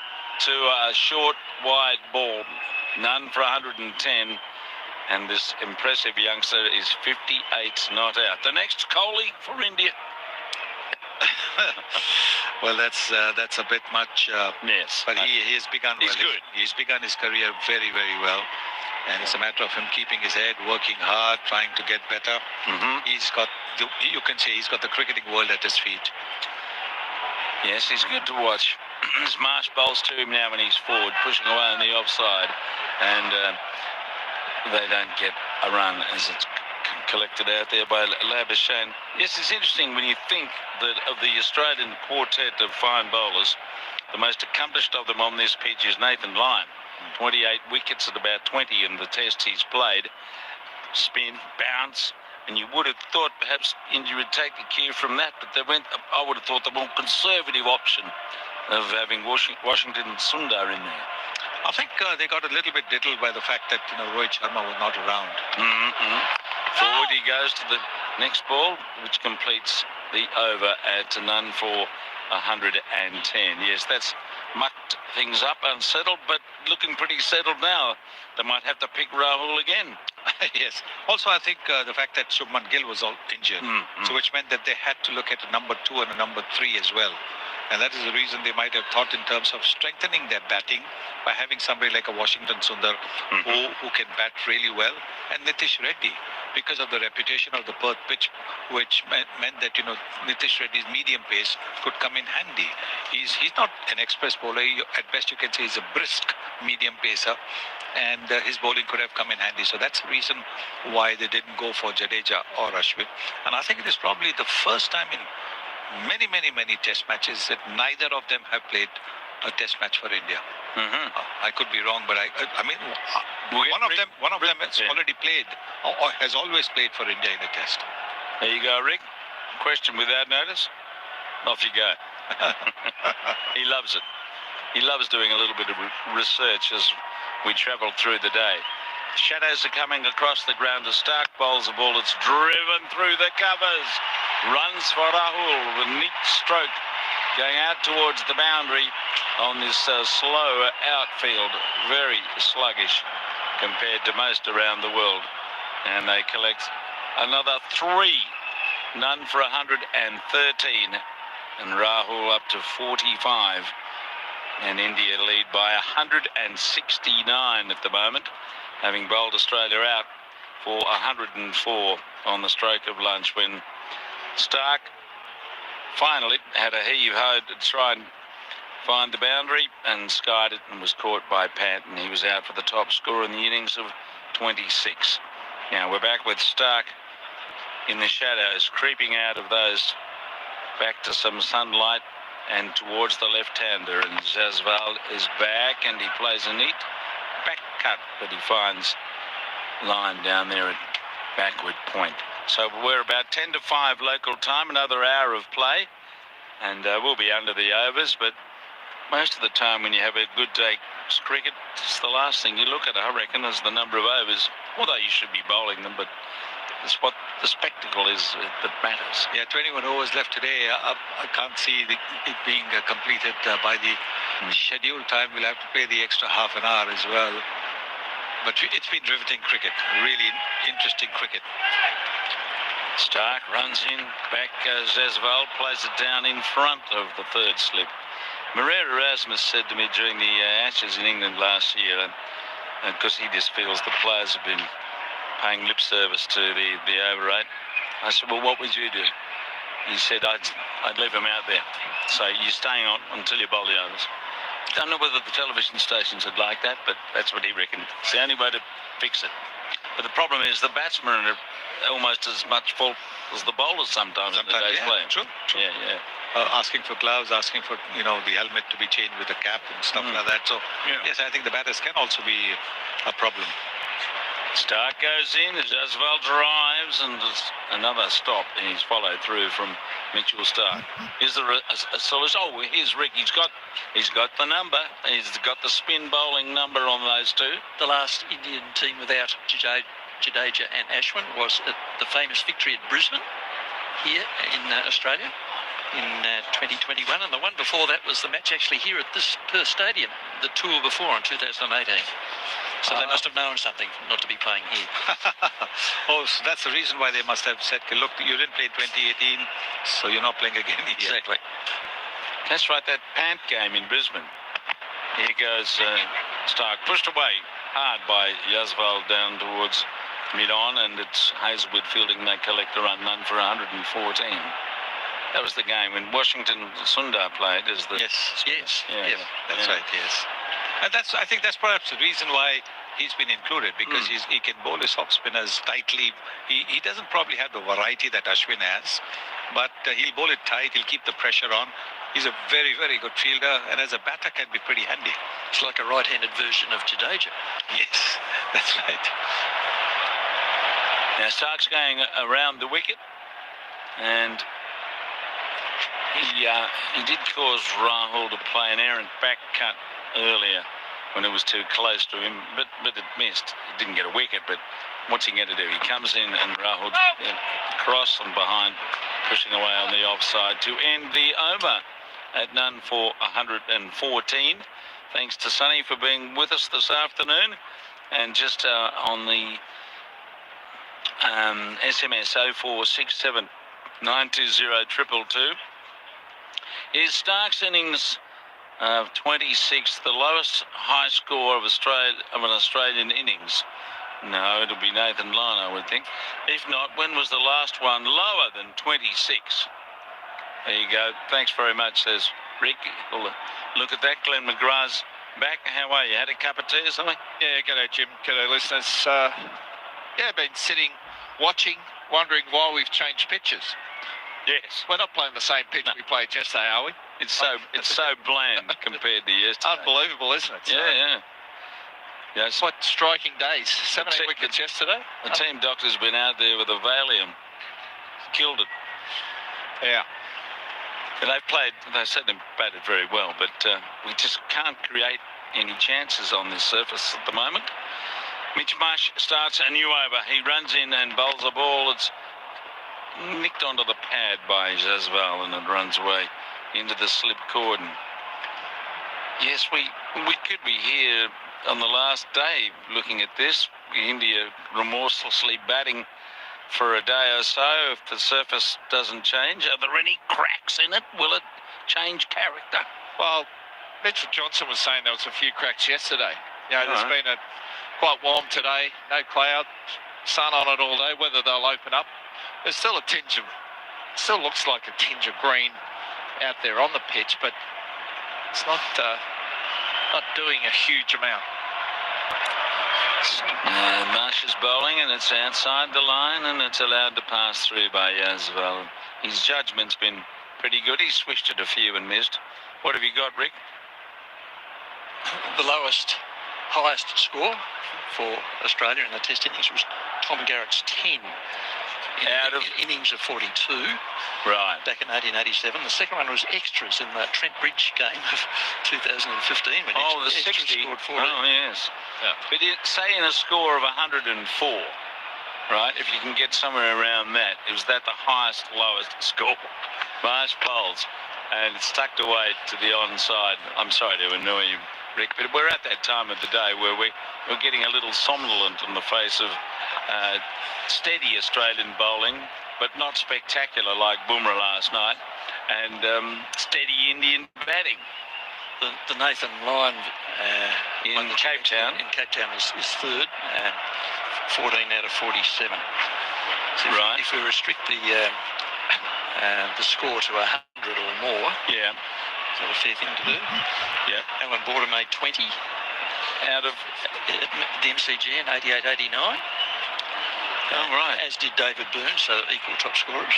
to a short wide ball. None for 110. And this impressive youngster is 58 not out. The next Kohli for India. Well, that's a bit much. Yes, but he has begun. He's well. good. He's begun his career very, very well, and it's a matter of him keeping his head, working hard, trying to get better. He's got. You can say he's got the cricketing world at his feet. Yes, he's good to watch. As Marsh bowls to him now when he's forward, pushing away on the offside, and they don't get a run as it's collected out there by Labuschagne. Yes, it's interesting when you think that of the Australian quartet of fine bowlers, the most accomplished of them on this pitch is Nathan Lyon. 28 wickets at about 20 in the test he's played. Spin, bounce, and you would have thought perhaps India would take the cue from that, but they went, I would have thought, the more conservative option of having Washington Sundar in there. I think they got a little bit diddled by the fact that Rohit Sharma was not around. Forward he goes to the next ball, which completes the over at none for 110. Yes, that's mucked things up, unsettled, but looking pretty settled now. They might have to pick Rahul again. Yes. Also, I think the fact that Shubman Gill was all injured, so which meant that they had to look at a number 2 and a number 3 as well. And that is the reason they might have thought in terms of strengthening their batting by having somebody like a Washington Sundar who can bat really well, and Nitish Reddy, because of the reputation of the Perth pitch, which meant that Nitish Reddy's medium pace could come in handy. He's not an express bowler. At best, you can say he's a brisk medium pacer, and his bowling could have come in handy. So that's the reason why they didn't go for Jadeja or Ashwin. And I think it is probably the first time in many test matches that neither of them have played a test match for India. I could be wrong, but I mean, one of them has already played or has always played for India in a test. There you go, Rick. Question without notice. Off you go. He loves it. He loves doing a little bit of research as we travel through the day. Shadows are coming across the ground as Stark bowls a ball that's driven through the covers. Runs for Rahul with a neat stroke going out towards the boundary on this slow outfield. Very sluggish compared to most around the world. And they collect another 3. None for 113. And Rahul up to 45. And India lead by 169 at the moment, having bowled Australia out for 104 on the stroke of lunch when Stark finally had a heave-ho to try and find the boundary and skied it and was caught by Pat, and he was out for the top score in the innings of 26. Now we're back with Stark in the shadows, creeping out of those back to some sunlight and towards the left-hander, and Zasval is back and he plays a neat back cut, but he finds line down there at backward point. So we're about 10 to 5 local time, another hour of play, and we'll be under the overs, but most of the time when you have a good day cricket, it's the last thing you look at, I reckon, is the number of overs. Although you should be bowling them, but it's what the spectacle is that matters. Yeah, 21 overs left today. I can't see it being completed by the scheduled time. We'll have to play the extra half an hour as well. But it's been riveting cricket, really interesting cricket. Stark runs in, back goes Zasval, plays it down in front of the third slip. Maria Erasmus said to me during the Ashes in England last year, because he just feels the players have been paying lip service to the over rate. I said, well, what would you do? He said, I'd leave them out there. So you're staying on until you bowl the overs. Don't know whether the television stations would like that, but that's what he reckoned. It's the only way to fix it. But the problem is the batsmen are almost as much fault as the bowlers sometimes in the day's play. True. Yeah. Asking for gloves, asking for the helmet to be changed with the cap and stuff like that. So yes, I think the batters can also be a problem. Stark goes in, Zasval drives, and there's another stop, and he's followed through from Mitchell Stark. Is there a solution? Oh, here's Rick. He's got the number. He's got the spin bowling number on those two. The last Indian team without Jadeja and Ashwin was at the famous victory at Brisbane here in Australia in 2021, and the one before that was the match actually here at this Perth Stadium, the tour before in 2018. So they must have known something not to be playing here. Oh, so that's the reason why they must have said, look, you didn't play in 2018, so you're not playing again here. Exactly. That's right, that Pant game in Brisbane. Here goes Stark, pushed away hard by Zasval down towards mid-on, and it's Hazelwood fielding. They collect the run, none for 114. That was the game when Washington Sundar played as the... Yes. Yeah. That's right, yes. And I think that's perhaps the reason why he's been included, because he can bowl his off spinners tightly. He doesn't probably have the variety that Ashwin has, but he'll bowl it tight, he'll keep the pressure on. He's a very, very good fielder, and as a batter can be pretty handy. It's like a right-handed version of Jadeja. Yes, that's right. Now Stark's going around the wicket, and he did cause Rahul to play an errant back cut earlier when it was too close to him, but it missed. He didn't get a wicket, but what's he going to do? He comes in and Rahul cross and behind, pushing away on the offside to end the over at none for 114. Thanks to Sonny for being with us this afternoon. And just on the SMS 0467 920 222 is Stark's innings of 26, the lowest high score of an Australian innings. No, it'll be Nathan Lyon, I would think. If not, when was the last one lower than 26? There you go. Thanks very much, says Rick. We'll look at that. Glenn McGrath's back. How are you? Had a cup of tea or something? Yeah, g'day Jim, g'day listeners. Been sitting, watching, wondering why we've changed pitches. Yes. We're not playing the same pitch we played yesterday, are we? It's so bland compared to yesterday. Unbelievable, isn't it? Yeah. Yes. What striking days. 17 wickets yesterday. The team doctor's been out there with a Valium. Killed it. Yeah. And they certainly batted very well, but we just can't create any chances on this surface at the moment. Mitch Marsh starts a new over. He runs in and bowls a ball. It's nicked onto the pad by Zasval, and it runs away into the slip cordon. Yes, we could be here on the last day looking at this. India remorselessly batting for a day or so. If the surface doesn't change, are there any cracks in it? Will it change character? Well, Mitchell Johnson was saying there was a few cracks yesterday. There's been quite warm today, no cloud, sun on it all day. Whether they'll open up, there's still still looks like a tinge of green out there on the pitch, but it's not doing a huge amount. Marsh is bowling, and it's outside the line, and it's allowed to pass through by Zasval. His judgment's been pretty good. He swished it a few and missed. What have you got, Rick? The highest score for Australia in the Test innings was Tom Garrett's 10 Out of innings of 42 right. back in 1887. The second one was extras in the Trent Bridge game of 2015 when Oh, the extras 60. scored 14. Oh, yes. Yeah. But say in a score of 104, right? If you can get somewhere around that, is that the highest, lowest score? Marsh bowls, and it's tucked away to the onside. I'm sorry to annoy you, Rick, but we're at that time of the day where we're getting a little somnolent on the face of steady Australian bowling, but not spectacular like Bumrah last night, and steady Indian batting. The Nathan Lyon In Cape Town. In Cape Town is third, 14 out of 47. So Right. If we restrict the score to 100 or more, Yeah, is that a fair thing to do? yeah. Alan Border made 20 Out of at the MCG in 88-89. Oh, right. As did David Burns, so equal top scorers.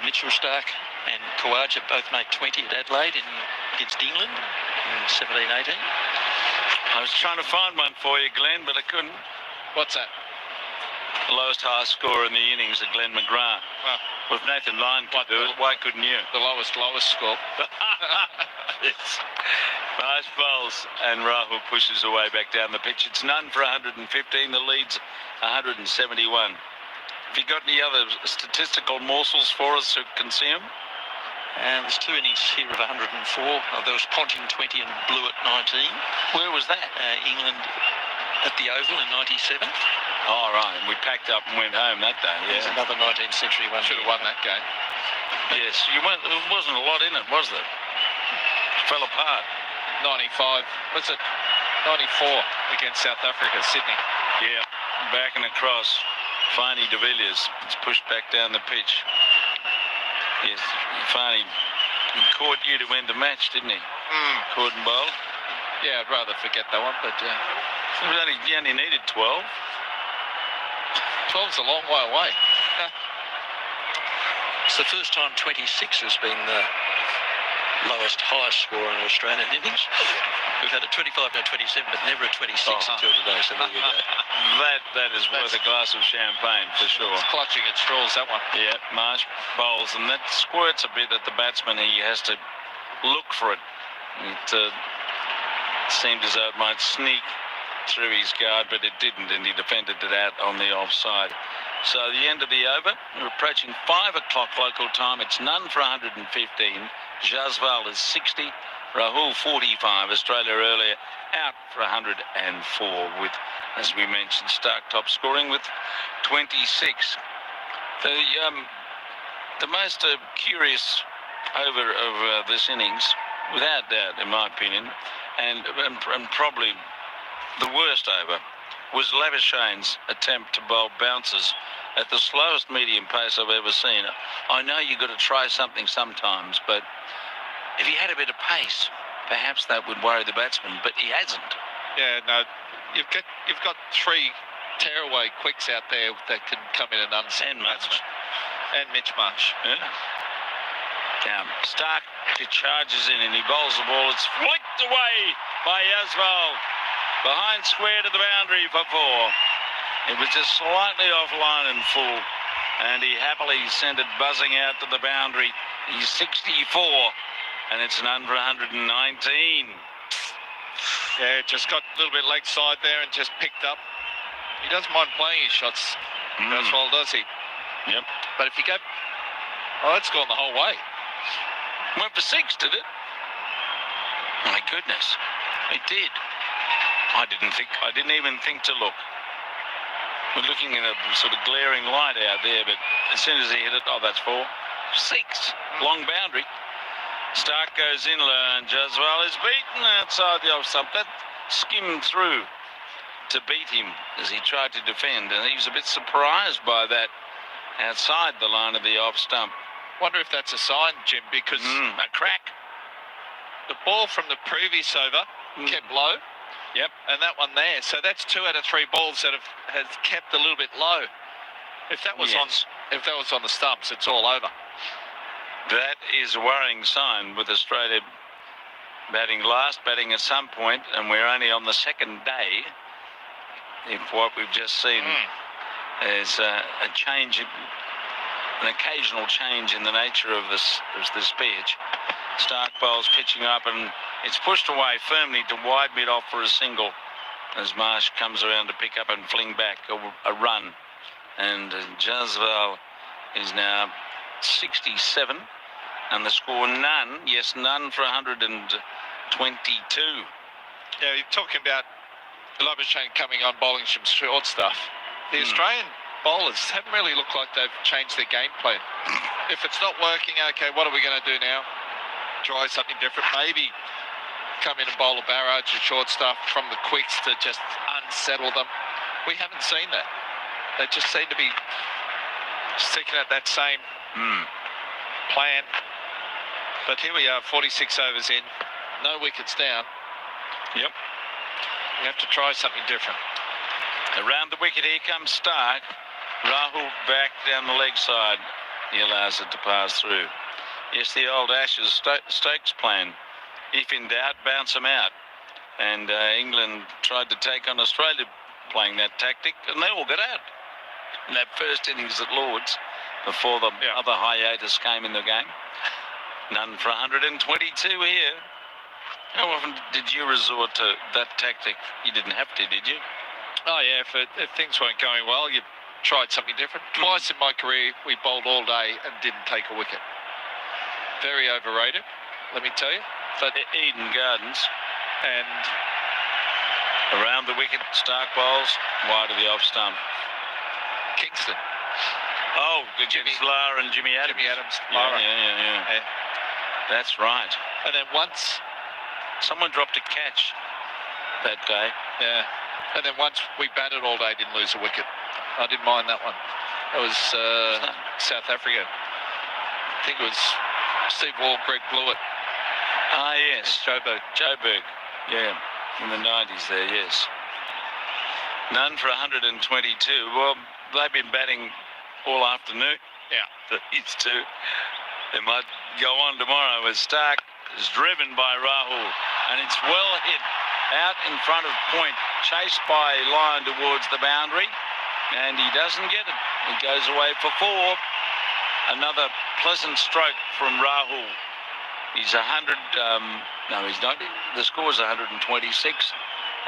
Mitchell Stark and Khawaja both made 20 at Adelaide against England in 17-18. I was trying to find one for you, Glenn, but I couldn't. What's that? The lowest highest score in the innings of Glenn McGrath. Well, Well, if Nathan Lyon could do it, why couldn't you? the lowest score. Yes. Nice bowls, and Rahul pushes away back down the pitch. It's none for 115. The lead's 171. Have you got any other statistical morsels for us to consume? And there's two innings here of 104. There was Ponting 20 and Blue at 19. Where was that? England at the Oval in 97. Oh, right. And we packed up and went home that day. There's Yeah. another 19th century one. Should have won that game. Yes. There wasn't a lot in it, was there? It fell apart. 95. What's it? 94 against South Africa, Sydney. Yeah. Back and across. Fani de Villiers. It's pushed back down the pitch. Yes. Fani caught you to win the match, didn't he? Caught and bowled. Yeah, I'd rather forget that one, but You only needed 12. 12's a long way away. It's the first time 26 has been the highest score in Australian innings. We've had a 25, no 27, but never a 26 until today, so there you go. That is worth a glass of champagne for sure. It's clutching at straws, that one. Yeah, Marsh bowls, and that squirts a bit at the batsman. He has to look for it. It seemed as though it might sneak through his guard, but it didn't, and he defended it out on the offside. So the end of the over, we're approaching 5 o'clock local time. It's none for 115. Jaswal is 60. Rahul 45. Australia earlier out for 104 with, as we mentioned, Stark top scoring with 26. The most curious over of this innings, without doubt, in my opinion, and probably the worst over, was Lavishane's attempt to bowl bouncers at the slowest medium pace I've ever seen. I know you've got to try something sometimes, but if he had a bit of pace, perhaps that would worry the batsman, but he hasn't. Yeah, no, you've got 3 tearaway quicks out there that can come in and unseat And Marsh. batsmen. And Mitch Marsh. Yeah. Now, Stark charges in and he bowls the ball. It's flicked away by Jaswal. Behind square to the boundary for 4. It was just slightly offline and full, and he happily sent it buzzing out to the boundary. He's 64, and it's an under 119. Yeah, just got a little bit leg side there and just picked up. He doesn't mind playing his shots as well, does he? Yep. But if you go... Oh, that's gone the whole way. Went for 6, did it? My goodness, it did. I didn't even think to look. We're looking at a sort of glaring light out there, but as soon as he hit it, oh, that's 4. 6. Long boundary. Stark goes in, and Jaswal is beaten outside the off stump. That skimmed through to beat him as he tried to defend, and he was a bit surprised by that outside the line of the off stump. Wonder if that's a sign, Jim, because A crack. the ball from the previous over kept low. Yep. And that one there. So that's 2 out of 3 balls that has kept a little bit low. If that was on the stumps, it's all over. That is a worrying sign with Australia batting last, batting at some point, and we're only on the second day. If what we've just seen there's a change, an occasional change in the nature of this pitch. Stark bowls pitching up, and it's pushed away firmly to wide mid off for a single as Marsh comes around to pick up and fling back a run. And Jaswal is now 67, and the score none. Yes, none for 122. Yeah, you're talking about Labuschagne coming on bowling some short stuff. The Australian bowlers haven't really looked like they've changed their game plan. If it's not working, okay, what are we going to do now? Try something different. Maybe come in and bowl a barrage of short stuff from the quicks to just unsettle them. We haven't seen that. They just seem to be sticking at that same plan. But here we are, 46 overs in, no wickets down. Yep. You have to try something different. Around the wicket, here comes Stark. Rahul back down the leg side. He allows it to pass through. Yes, the old Ashes Stokes plan. If in doubt, bounce them out. And England tried to take on Australia playing that tactic, and they all got out in that first innings at Lords before the other hiatus came in the game. None for 122 here. How often did you resort to that tactic? You didn't have to, did you? Oh, yeah, if things weren't going well, you tried something different. Twice in my career, we bowled all day and didn't take a wicket. Very overrated, let me tell you. But Eden Gardens. And around the wicket, Stark bowls, wide of the off stump. Kingston. Oh, against Lara and Jimmy Adams. Jimmy Adams, Lara. Yeah. That's right. And then once... Someone dropped a catch that day. Yeah. And then once we batted all day, didn't lose a wicket. I didn't mind that one. It was South Africa. I think it was Steve Waugh, Greg Blewett. Ah, yes. Joburg. Yeah, in the 90s there, yes. None for 122. Well, they've been batting all afternoon. Yeah. These two. They might go on tomorrow as Stark is driven by Rahul, and it's well hit out in front of point, chased by Lyon towards the boundary, and he doesn't get it. He goes away for 4. Another pleasant stroke from Rahul. He's 100, no, he's not. The score's 126,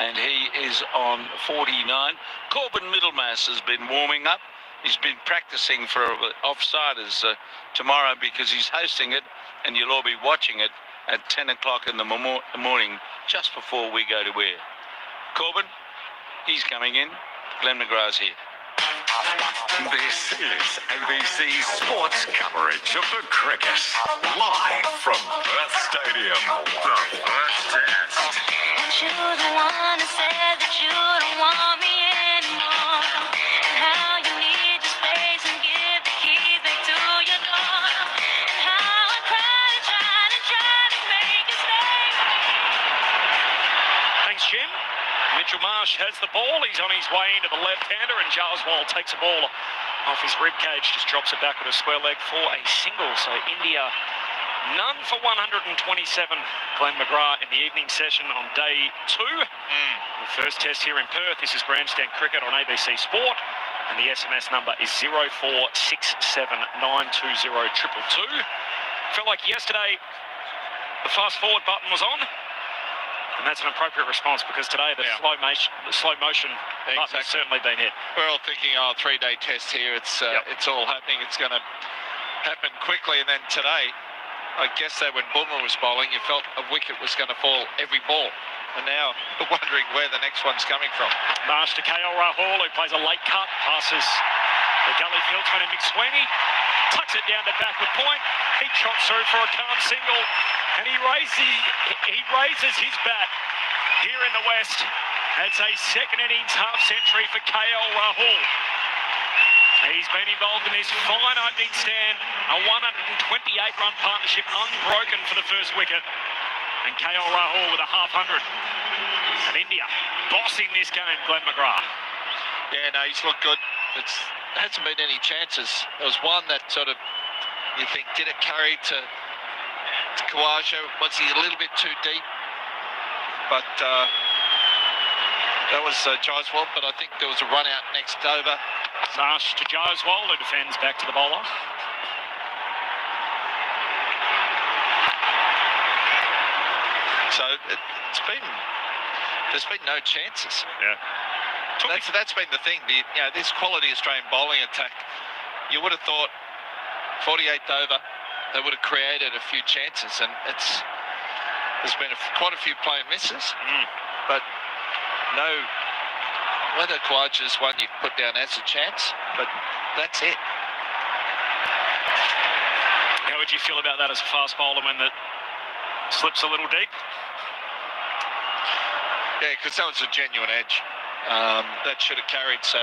and he is on 49. Corbin Middlemass has been warming up. He's been practicing for offsiders tomorrow because he's hosting it, and you'll all be watching it at 10 o'clock in the morning, just before we go to air. Corbin, he's coming in. Glenn McGrath's here. This is ABC Sports coverage of the cricket, live from Perth Stadium. The first test. And you're the one that said that you don't want me anymore. And how you need your space and give the keys back to your door. And how I cried and tried to make you stay. Thanks, Jim. Mitchell Marsh has the ball. He's on his way into the left-hander, and Jaswal takes the ball off his ribcage, just drops it back with a square leg for a single. So India, none for 127. Glenn McGrath in the evening session on day 2. The first test here in Perth. This is Grandstand Cricket on ABC Sport, and the SMS number is 0467920222. Felt like yesterday the fast forward button was on. And that's an appropriate response because today the slow motion button has certainly been hit. We're all thinking, 3-day test here. It's all happening. It's going to happen quickly. And then today, I guess that when Bumrah was bowling, you felt a wicket was going to fall every ball. And now we're wondering where the next one's coming from. Marsh to KL Rahul, who plays a late cut, passes the gully fieldsman in McSweeney, tucks it down to backward point. He chops through for a calm single. And he raises his bat here in the West. It's a second innings half century for KL Rahul. He's been involved in this fine opening stand, a 128-run partnership unbroken for the first wicket. And KL Rahul with a half-hundred. And India bossing this game, Glenn McGrath. Yeah, no, he's looked good. There hasn't been any chances. There was one that sort of, you think, did it carry to Khawaja? Was he a little bit too deep? But that was Jaswal, but I think there was a run out next over. Sash to Joswell, who defends back to the bowler. So there's been no chances. Yeah. That's been the thing. This quality Australian bowling attack, you would have thought 48th over, they would have created a few chances, and there's been quite a few play and misses, but no. Whether Quaj is one you put down as a chance, but that's it. How would you feel about that as a fast bowler when that slips a little deep? Yeah, because that was a genuine edge. That should have carried, so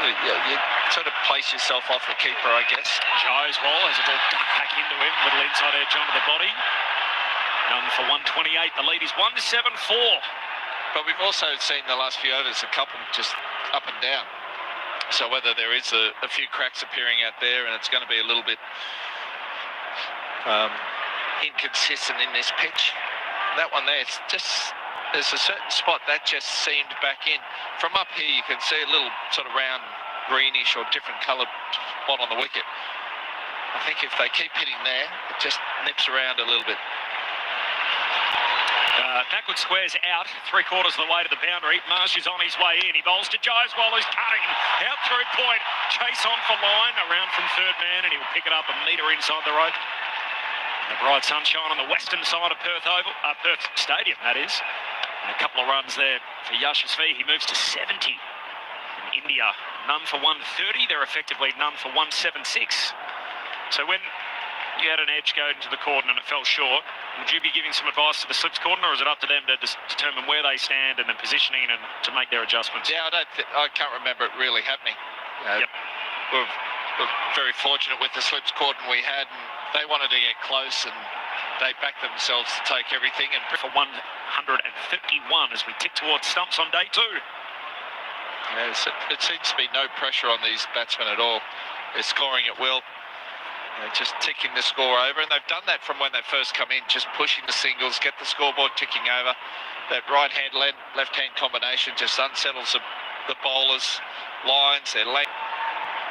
you sort of place yourself off the keeper, I guess. Joswell has a ball ducked back into him, little inside edge onto the body. None for 128, the lead is 1-7-4. But we've also seen the last few overs, a couple just up and down. So whether there is a few cracks appearing out there, and it's going to be a little bit inconsistent in this pitch. That one there, it's just, there's a certain spot that just seemed back in. From up here, you can see a little sort of round greenish or different coloured spot on the wicket. I think if they keep hitting there, it just nips around a little bit. Backward squares out, 3/4 of the way to the boundary. Marsh is on his way in. He bowls to Joswell, who's cutting out through point. Chase on for line, around from third man, and he'll pick it up a metre inside the rope. The bright sunshine on the western side of Perth Stadium, that is. And a couple of runs there for Yashasvi. He moves to 70 in India. None for 130. They're effectively none for 176. So when you had an edge go into the cordon and it fell short, would you be giving some advice to the slips cordon, or is it up to them to determine where they stand and then positioning and to make their adjustments? Yeah, I can't remember it really happening. Yep. We're very fortunate with the slips cordon we had, and they wanted to get close, and they backed themselves to take everything. And for 151 as we tick towards stumps on day 2. Yes, it seems to be no pressure on these batsmen at all. They're scoring at will. They're just ticking the score over, and they've done that from when they first come in, just pushing the singles, get the scoreboard ticking over. That right-hand, left-hand combination just unsettles the bowlers' lines, their length.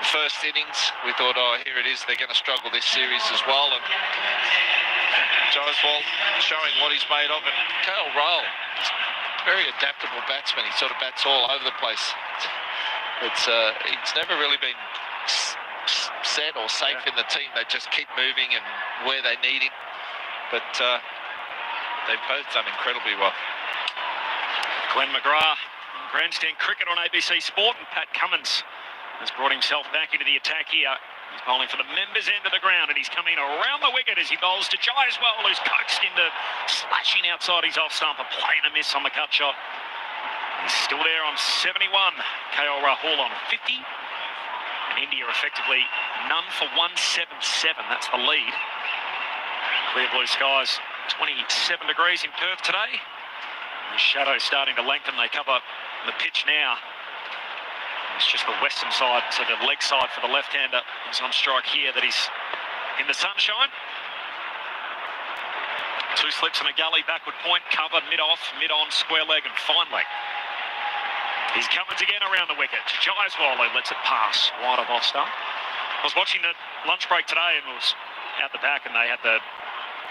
First innings, we thought, oh, here it is, they're going to struggle this series as well. And Joswell showing what he's made of, and Kale Roll, very adaptable batsman. He sort of bats all over the place. It's never really been set or safe in the team. They just keep moving and where they need him. But they've both done incredibly well. Glenn McGrath, grandstand cricket on ABC Sport, and Pat Cummins has brought himself back into the attack here. He's bowling for the members' end of the ground, and he's coming around the wicket as he bowls to Joswell, who's coaxed into slashing outside his off stump, playing a miss on the cut shot. He's still there on 71. KL Rahul on 50. And India effectively none for 177. That's the lead. Clear blue skies, 27 degrees in Perth today. The shadows starting to lengthen. They cover the pitch now. It's just the western side, so the leg side for the left-hander is on strike here, that he's in the sunshine. 2 slips and a gully, backward point, cover, mid-off, mid-on, square leg and fine leg. He's Cummins again around the wicket. Joswell lets it pass wide of off stump. I was watching the lunch break today and was out the back, and they had the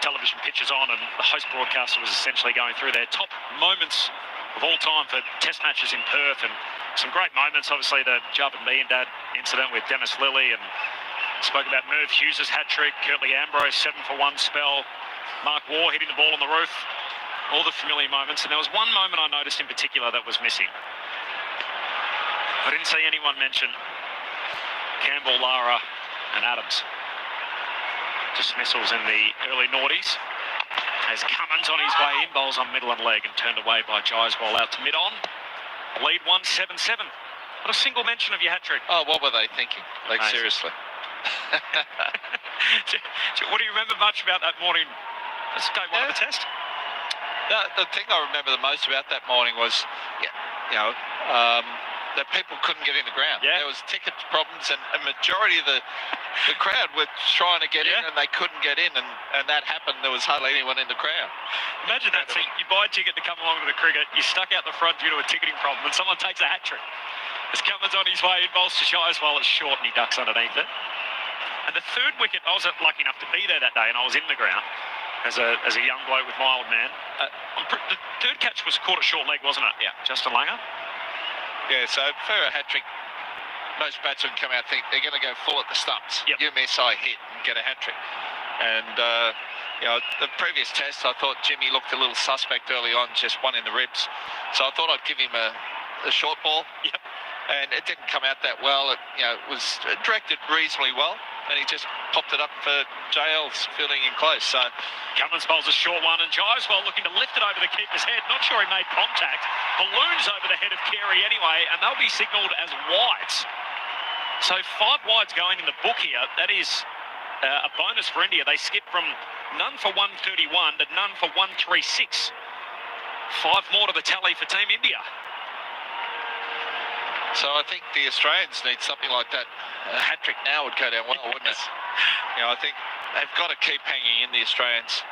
television pictures on, and the host broadcaster was essentially going through their top moments of all time for test matches in Perth, and some great moments. Obviously the Jub and me and Dad incident with Dennis Lilly, and spoke about Merv Hughes' hat-trick, Curtly Ambrose 7-for-1 spell, Mark Waugh hitting the ball on the roof, all the familiar moments. And there was one moment I noticed in particular that was missing. I didn't see anyone mention Campbell, Lara and Adams. Dismissals in the early noughties. As Cummins on his way in, bowls on middle and leg and turned away by Joswell out to mid-on. Lead 177. Not a single mention of your hat-trick. Oh, what were they thinking? Like, Amazing. seriously. What do you remember much about that morning? That's day 1 of the test. The thing I remember the most about that morning was, that people couldn't get in the ground. Yeah. There was ticket problems, and a majority of the crowd were trying to get in, and they couldn't get in, and that happened. There was hardly anyone in the crowd. Imagine that. So you buy a ticket to come along to the cricket, you're stuck out the front due to a ticketing problem, and someone takes a hat-trick. As Cummins on his way in, bowls to shy as well. It's short and he ducks underneath it. And the third wicket, I was lucky enough to be there that day, and I was in the ground as a young bloke with my old man. The third catch was caught at short leg, wasn't it? Yeah. Justin Langer. Yeah, so for a hat-trick, most batsmen come out think they're going to go full at the stumps. Yep. You miss, I hit and get a hat-trick. And, the previous test, I thought Jimmy looked a little suspect early on, just one in the ribs. So I thought I'd give him a short ball. Yep. And it didn't come out that well. It was directed reasonably well. And he just popped it up for JL's fielding in close. So Cummins bowls a short one, and Gireswell looking to lift it over the keeper's head. Not sure he made contact. Balloons over the head of Carey anyway, and they'll be signalled as wides. So 5 wides going in the book here. That is a bonus for India. They skip from none for 131 to none for 136. 5 more to the tally for Team India. So I think the Australians need something like that. A hat-trick now would go down well, wouldn't it? I think they've got to keep hanging in, the Australians.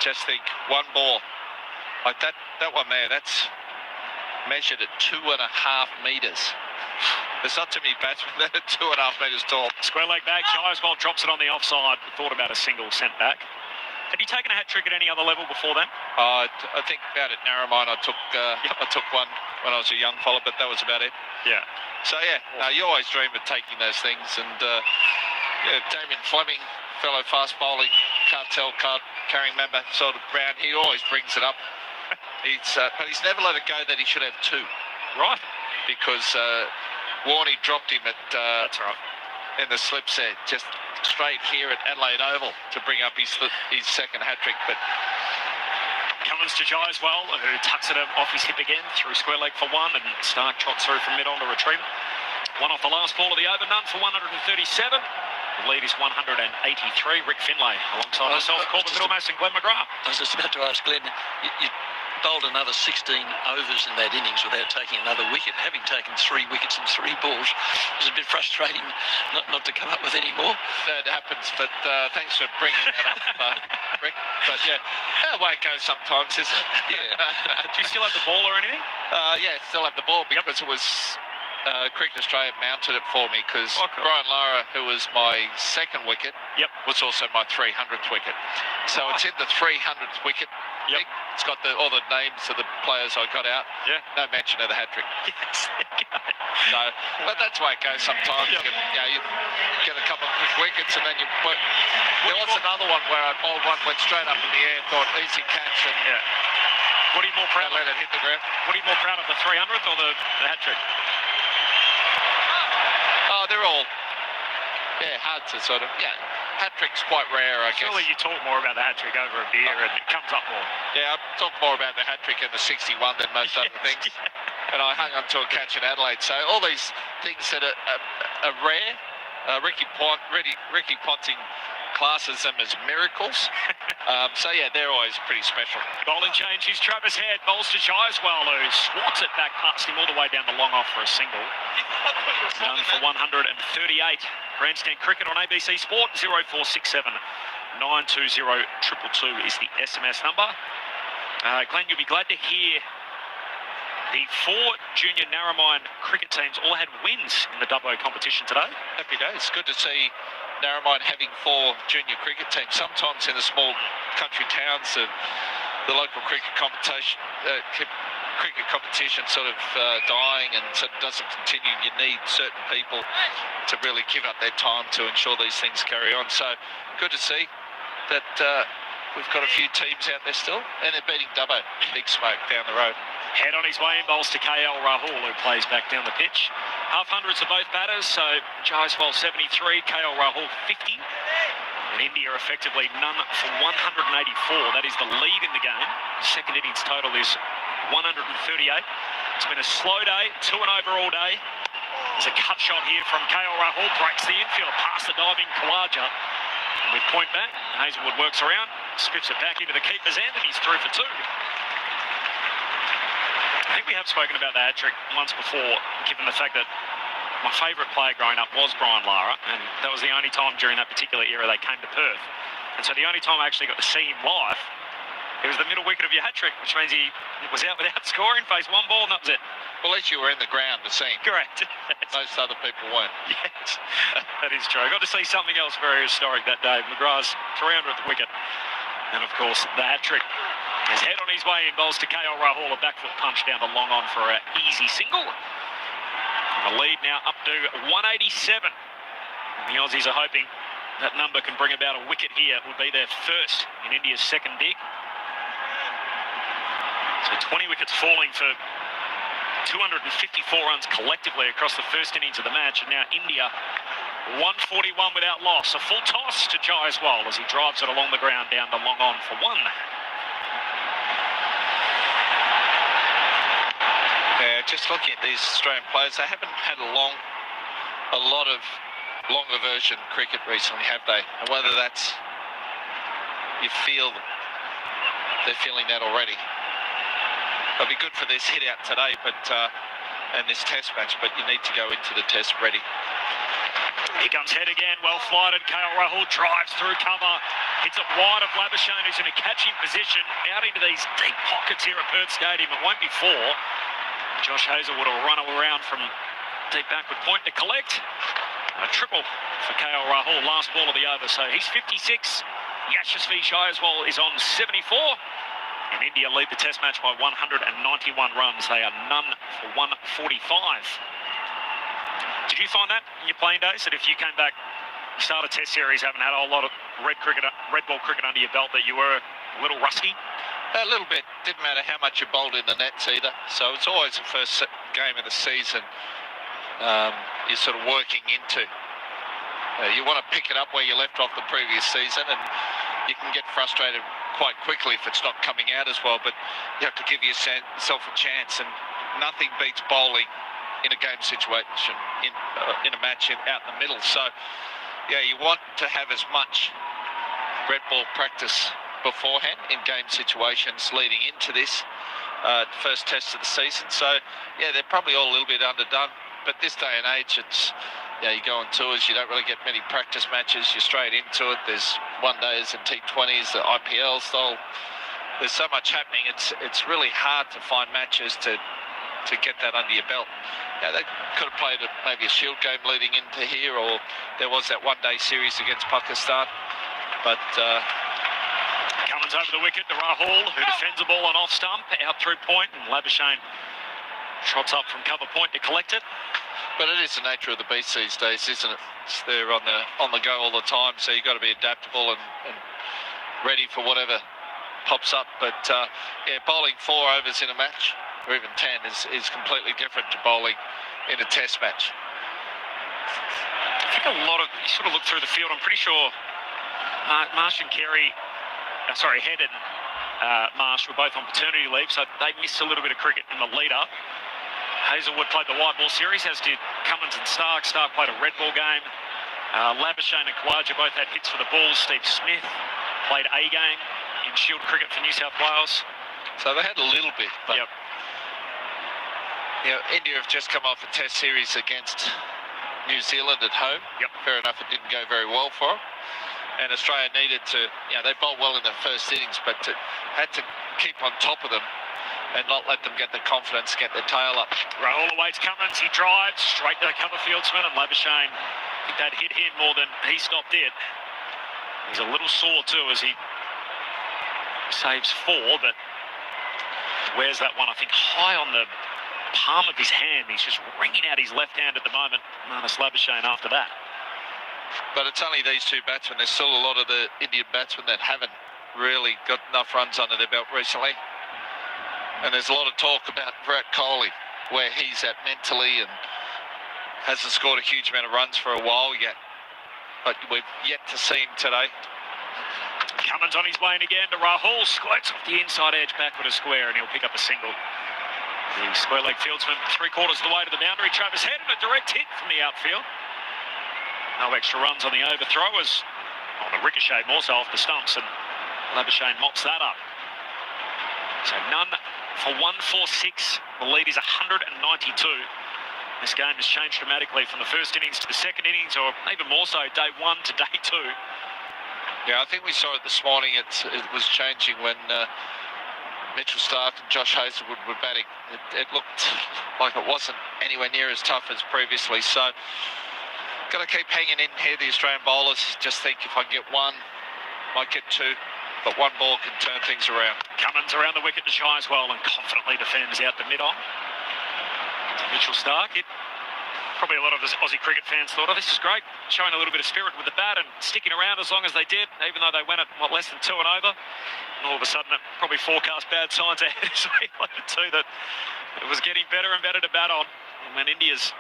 Just think, one ball. Like that one there, that's measured at 2.5 metres. There's not too many batsmen that are 2.5 metres tall. Square leg back, Gireswell drops it on the offside. Thought about a single, sent back. Had you taken a hat-trick at any other level before then? I think about it, Narromine, I took one when I was a young fella, but that was about it. Yeah. So, you always dream of taking those things. And, Damien Fleming, fellow fast bowling, cartel card carrying member, sort of Brown, he always brings it up. But he's never let it go that he should have 2. Right. Because Warney dropped him at That's right. in the slip set, just straight here at Adelaide Oval to bring up his second hat-trick. But Cummins to Gireswell, who tucks it off his hip again through square leg for 1, and Stark trots through from mid-on to retrieve it. 1 off the last ball of the over, none for 137. The lead is 183. Rick Finlay alongside myself, Corbin Middlemass and Glenn McGrath. I was just about to ask Glenn, you bowled another 16 overs in that innings without taking another wicket. Having taken 3 wickets and 3 balls, it was a bit frustrating not to come up with any more. That happens, but thanks for bringing that up, Rick. But that way it goes sometimes, isn't it? Yeah. Do you still have the ball or anything? Still have the ball because it was Cricket Australia mounted it for me because Brian Lara, who was my second wicket, was also my 300th wicket. So it's in the 300th wicket. Yep. It's got all the names of the players I got out. Yeah. No mention of the hat-trick. Yes. So, but that's the way it goes sometimes. Yep. You get a couple of quick wickets and then you put... There was another one where I bowled one, went straight up in the air, thought easy catch, and What are you more proud of? let it hit the ground. What are you more proud of, the 300th or the hat-trick? Oh, they're all, hard to sort of, hat-trick's quite rare, I guess. Surely you talk more about the hat-trick over a beer and it comes up more. Yeah, I talk more about the hat-trick and the 61 than most other things. And I hung on to a catch in Adelaide. So all these things that are rare, Ricky Ponting classes them as miracles. They're always pretty special. Bowling change, he's Travis Head, bowls to Gireswell, who swats it back past him all the way down the long off for a single. None for 138. Grandstand Cricket on ABC Sport, 0467 920 222 is the SMS number. Glenn, you'll be glad to hear the 4 junior Narromine cricket teams all had wins in the Dubbo competition today. Happy days. Good to see Narromine having 4 junior cricket teams. Sometimes in the small country towns, the local cricket competition sort of dying and so it doesn't continue. You need certain people to really give up their time to ensure these things carry on. So good to see that we've got a few teams out there still, and they're beating Dubbo. Big smoke down the road. Head on his way in, bowls to KL Rahul, who plays back down the pitch. Half hundreds of both batters, so Gireswell 73, KL Rahul 50. And India effectively none for 184. That is the lead in the game. Second innings total is 138. It's been a slow day, 2 and over all day. There's a cut shot here from KL Rahul, breaks the infield past the diving Khawaja. And with point back, Hazelwood works around, strips it back into the keeper's end, and he's through for 2. I think we have spoken about the hat-trick once before, given the fact that my favourite player growing up was Brian Lara, and that was the only time during that particular era they came to Perth. And so the only time I actually got to see him live It was the middle wicket of your hat-trick, which means he was out without scoring, faced one ball, and that was it. Well, at least you were in the ground to see him. Correct. Most other people weren't. Yes, that is true. I got to see something else very historic that day. McGrath's 300th wicket. And, of course, the hat-trick. His head on his way in, bowls to KL Rahul, a back foot punch down the long on for an easy single. And the lead now up to 187. And the Aussies are hoping that number can bring about a wicket here. It would be their first in India's second dig. So 20 wickets falling for 254 runs collectively across the first innings of the match. And now India 141 without loss. A full toss to Jaiswal as he drives it along the ground down the long on for one. Yeah, just looking at these Australian players, they haven't had a lot of longer version cricket recently, have they? And whether that's, you feel they're feeling that already. It'll be good for this hit out today, but and this test match, but you need to go into the test ready. Here comes head again, well flighted. KL Rahul drives through cover, hits it wide of Labuschagne, who's in a catching position, out into these deep pockets here at Perth Stadium. It won't be four. Josh Hazlewood will run around from deep backward point to collect. A triple for KL Rahul, last ball of the over. So he's 56. Yashasvi Jaiswal is on 74. And India lead the test match by 191 runs. They are none for 145. Did you find that in your playing days, that if you came back, start a test series, haven't had a whole lot of red ball cricket under your belt, that you were a little rusty? A little bit. Didn't matter how much you bowled in the nets either. So it's always the first game of the season you're sort of working into. You want to pick it up where you left off the previous season, and you can get frustrated quite quickly if it's not coming out as well, but you have to give yourself a chance, and nothing beats bowling in a game situation, in a match out in the middle. So, yeah, you want to have as much red ball practice beforehand in game situations leading into this first test of the season. So, yeah, they're probably all a little bit underdone, but this day and age, it's, you go on tours, you don't really get many practice matches, you're straight into it. There's one-days and T20s, the IPLs, there's so much happening, it's really hard to find matches to get that under your belt. Yeah, they could have played maybe a Shield game leading into here, or there was that one-day series against Pakistan, but Cummins over the wicket to Rahul, who defends the ball on off stump, out through point, and Labuschagne trots up from cover point to collect it. But it is the nature of the beast these days, isn't it? They're on the go all the time, so you've got to be adaptable and ready for whatever pops up. But yeah, bowling 4 overs in a match, or even 10, is completely different to bowling in a test match. I think you sort of look through the field, I'm pretty sure Marsh and Carey, Head and Marsh were both on paternity leave, so they missed a little bit of cricket in the lead-up. Hazlewood played the white ball series, as did Cummins and Stark. Stark played a red ball game. Labuschagne and Khawaja both had hits for the Bulls. Steve Smith played a game in Shield cricket for New South Wales. So they had a little bit, but yep. India have just come off a test series against New Zealand at home. Yep. Fair enough, it didn't go very well for them. And Australia needed to, they bowled well in the first innings, but had to keep on top of them and not let them get the confidence, get their tail up. Rahul awaits Cummins, he drives straight to the cover fieldsman, and Labuschagne, I think that hit him more than he stopped it. He's a little sore too as he saves 4, but wears that one, I think, high on the palm of his hand. He's just wringing out his left hand at the moment, Marnus Labuschagne, after that. But it's only these two batsmen. There's still a lot of the Indian batsmen that haven't really got enough runs under their belt recently. And there's a lot of talk about Virat Kohli, where he's at mentally, and hasn't scored a huge amount of runs for a while yet. But we've yet to see him today. Cummins on his way in again to Rahul, squirts off the inside edge backward a square, and he'll pick up a single. The square leg fieldsman 3/4 of the way to the boundary. Travis Head, and a direct hit from the outfield. No extra runs on the overthrow, as on the ricochet more so off the stumps, and Labuschagne mops that up. So none for 146. The lead is 192. This game has changed dramatically from the first innings to the second innings, or even more so, day 1 to day 2. Yeah, I think we saw it this morning. It was changing when Mitchell Stark and Josh Hazelwood were batting. It looked like it wasn't anywhere near as tough as previously. So, got to keep hanging in here, the Australian bowlers. Just think if I can get one, might get two, but one ball can turn things around. Cummins around the wicket to Shizwell and confidently defends out the mid-on. Mitchell Stark, probably a lot of the Aussie cricket fans thought, oh, this is great, showing a little bit of spirit with the bat and sticking around as long as they did, even though they went at, less than 2 and over. And all of a sudden, it probably forecast bad signs ahead as we alluded to, that it was getting better and better to bat on. And when India's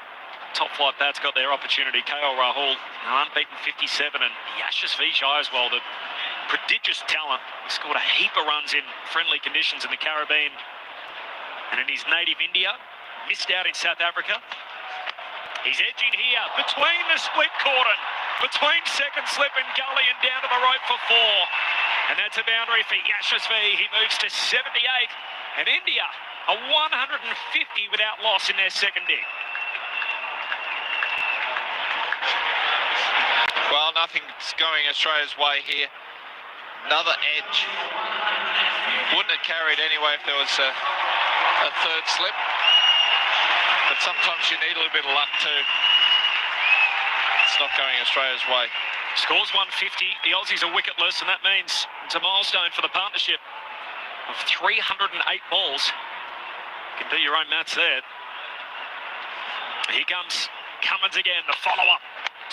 top-flight bats got their opportunity, KL Rahul, an unbeaten 57, and Yashasvi as well, the prodigious talent, scored a heap of runs in friendly conditions in the Caribbean and in his native India, missed out in South Africa. He's edging here between the split cordon, between second slip and gully, and down to the rope for 4. And that's a boundary for Yashasvi. He moves to 78. And India are 150 without loss in their second dig. Well, nothing's going Australia's way here. Another edge. Wouldn't have carried anyway if there was a third slip. But sometimes you need a little bit of luck too. It's not going Australia's way. Scores 150. The Aussies are wicketless, and that means it's a milestone for the partnership of 308 balls. You can do your own maths there. Here comes Cummins again, the follow-up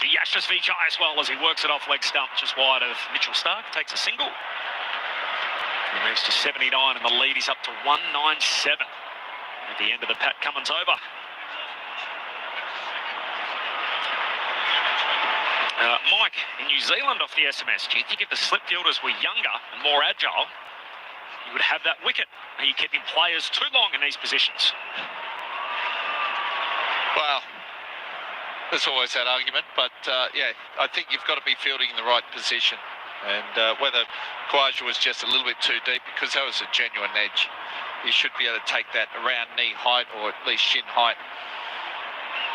to Yashasvi Jaiswal as he works it off leg stump just wide of Mitchell Stark. Takes a single. He moves to 79, and the lead is up to 197 at the end of the Pat Cummins over. Mike, in New Zealand off the SMS, do you think if the slip fielders were younger and more agile, you would have that wicket? Are you keeping players too long in these positions? Well, there's always that argument, but yeah, I think you've got to be fielding in the right position. And whether Khawaja was just a little bit too deep, because that was a genuine edge, you should be able to take that around knee height or at least shin height.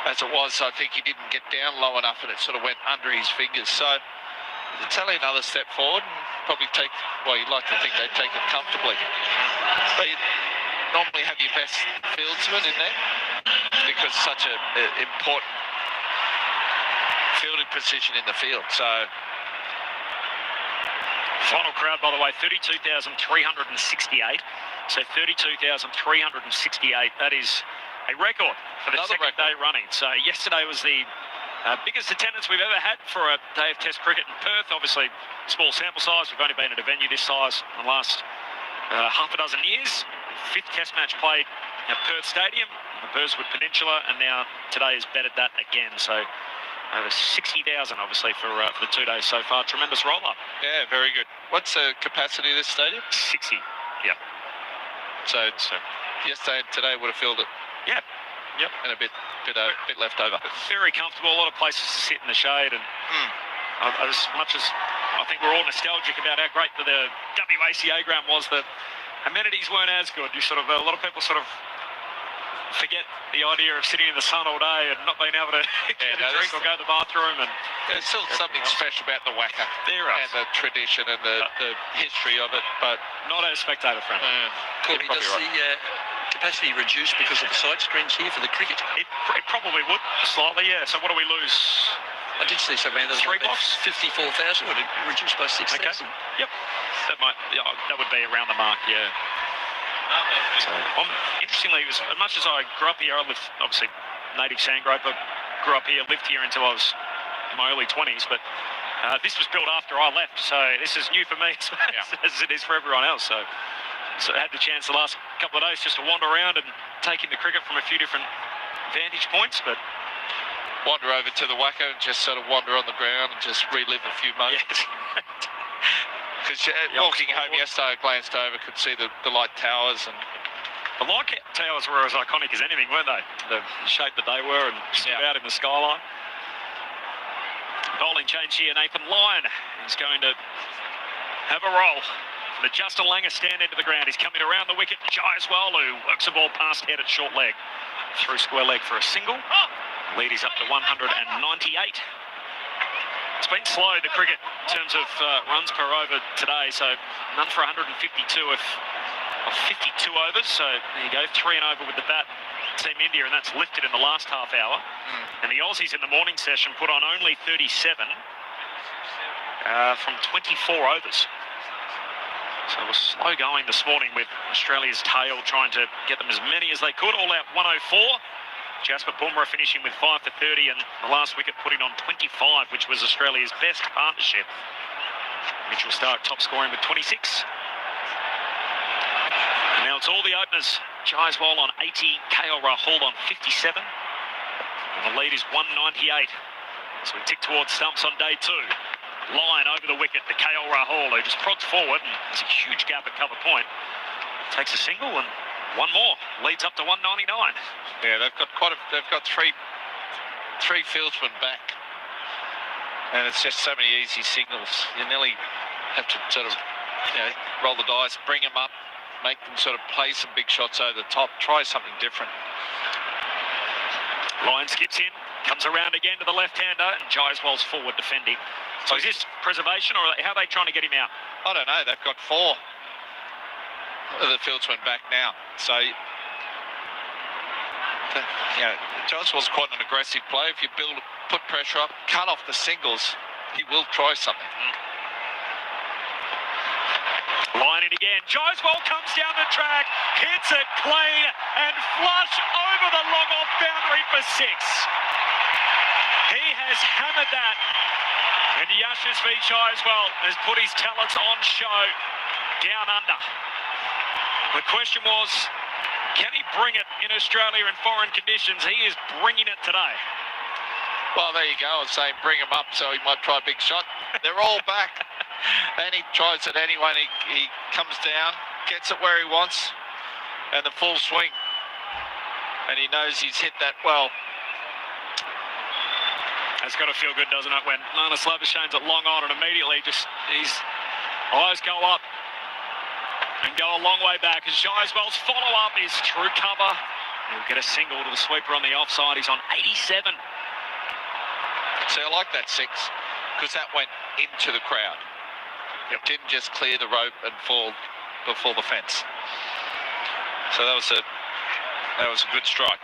As it was, I think he didn't get down low enough and it sort of went under his fingers. So it's only another step forward and probably take, well, you'd like to think they'd take it comfortably. But you normally have your best fieldsman in there because it's such an important fielding position in the field. So final crowd, by the way, 32,368. So 32,368. That is a record for the second day running. So yesterday was the biggest attendance we've ever had for a day of Test cricket in Perth. Obviously, small sample size. We've only been at a venue this size in the last half a dozen years. 5th Test match played at Perth Stadium, the Burswood Peninsula, and now today has bettered that again. So over 60,000, obviously, for the 2 days so far. Tremendous roll-up. yeah, very good. What's the capacity of this stadium? 60, yeah. So yesterday and today would have filled it. Yeah. Yep. And a bit left over. Very comfortable. A lot of places to sit in the shade, and as much as I think we're all nostalgic about how great the WACA ground was, the amenities weren't as good. You sort of a lot of people sort of forget the idea of sitting in the sun all day and not being able to get a drink or go to the bathroom. And there's still something special about the WACA and the tradition and the history of it, but not as spectator friendly. Courtney, does the capacity reduce because of the side screens here for the cricket? It probably would, slightly, yeah. So what do we lose? I did see something. There was 3 blocks? 54,000 would it reduce by 6,000? Okay. Yep. That would be around the mark, yeah. So, interestingly, as much as I grew up here, I lived, obviously, native Sandgroper, grew up here, lived here until I was in my early 20s, but this was built after I left, so this is new for me as it is for everyone else. So I had the chance the last couple of days just to wander around and take in the cricket from a few different vantage points, but wander over to the WACA and just sort of wander on the ground and just relive a few moments. Because walking home yesterday, I glanced over, could see the light towers. And the light towers were as iconic as anything, weren't they? The shape that they were and stood out in the skyline. Bowling change here, Nathan Lyon is going to have a roll. The Justin Langer stand into the ground. He's coming around the wicket. Jaiswal, who works the ball past head at short leg. Through square leg for a single. Lead is up to 198. It's been slow, the cricket, in terms of runs per over today. So none for 152 of 52 overs. So there you go, 3 and over with the bat, Team India, and that's lifted in the last half hour. And the Aussies in the morning session put on only 37 from 24 overs. So it was slow going this morning with Australia's tail trying to get them as many as they could. All out 104. Jasper Bumrah finishing with 5 for 30, and the last wicket putting on 25, which was Australia's best partnership. Mitchell Starc top scoring with 26. And now it's all the openers. Jaiswal on 80, KL Rahul on 57. And the lead is 198. So we tick towards stumps on day 2. Line over the wicket to KL Rahul, who just prods forward, and there's a huge gap at cover point. Takes a single and one more, leads up to 199. Yeah, they've got three fieldsmen back, and it's just so many easy signals. You nearly have to sort of, roll the dice, bring them up, make them sort of play some big shots over the top, try something different. Lyon skips in, comes around again to the left-hander, and Jaiswal's forward defending. So is this preservation, or how are they trying to get him out? I don't know. They've got 4 of the fieldsmen back now. So, Jaiswal's quite an aggressive player. If you put pressure up, cut off the singles, he will try something. Line in again. Jaiswal comes down the track, hits it clean and flush over the long-off boundary for 6. He has hammered that. And Yashasvi Jaiswal has put his talents on show down under. The question was, can he bring it in Australia in foreign conditions? He is bringing it today. Well, there you go. I was saying bring him up so he might try a big shot. They're all back. And he tries it anyway. And he comes down, gets it where he wants, and the full swing. And he knows he's hit that well. That's got to feel good, doesn't it, when Marnus Labuschagne at long on, and immediately just his eyes go up and go a long way back as Jaiswal's follow-up is through cover. He'll get a single to the sweeper on the offside. He's on 87. See, I like that 6 because that went into the crowd. It didn't just clear the rope and fall before the fence. So that was a good strike.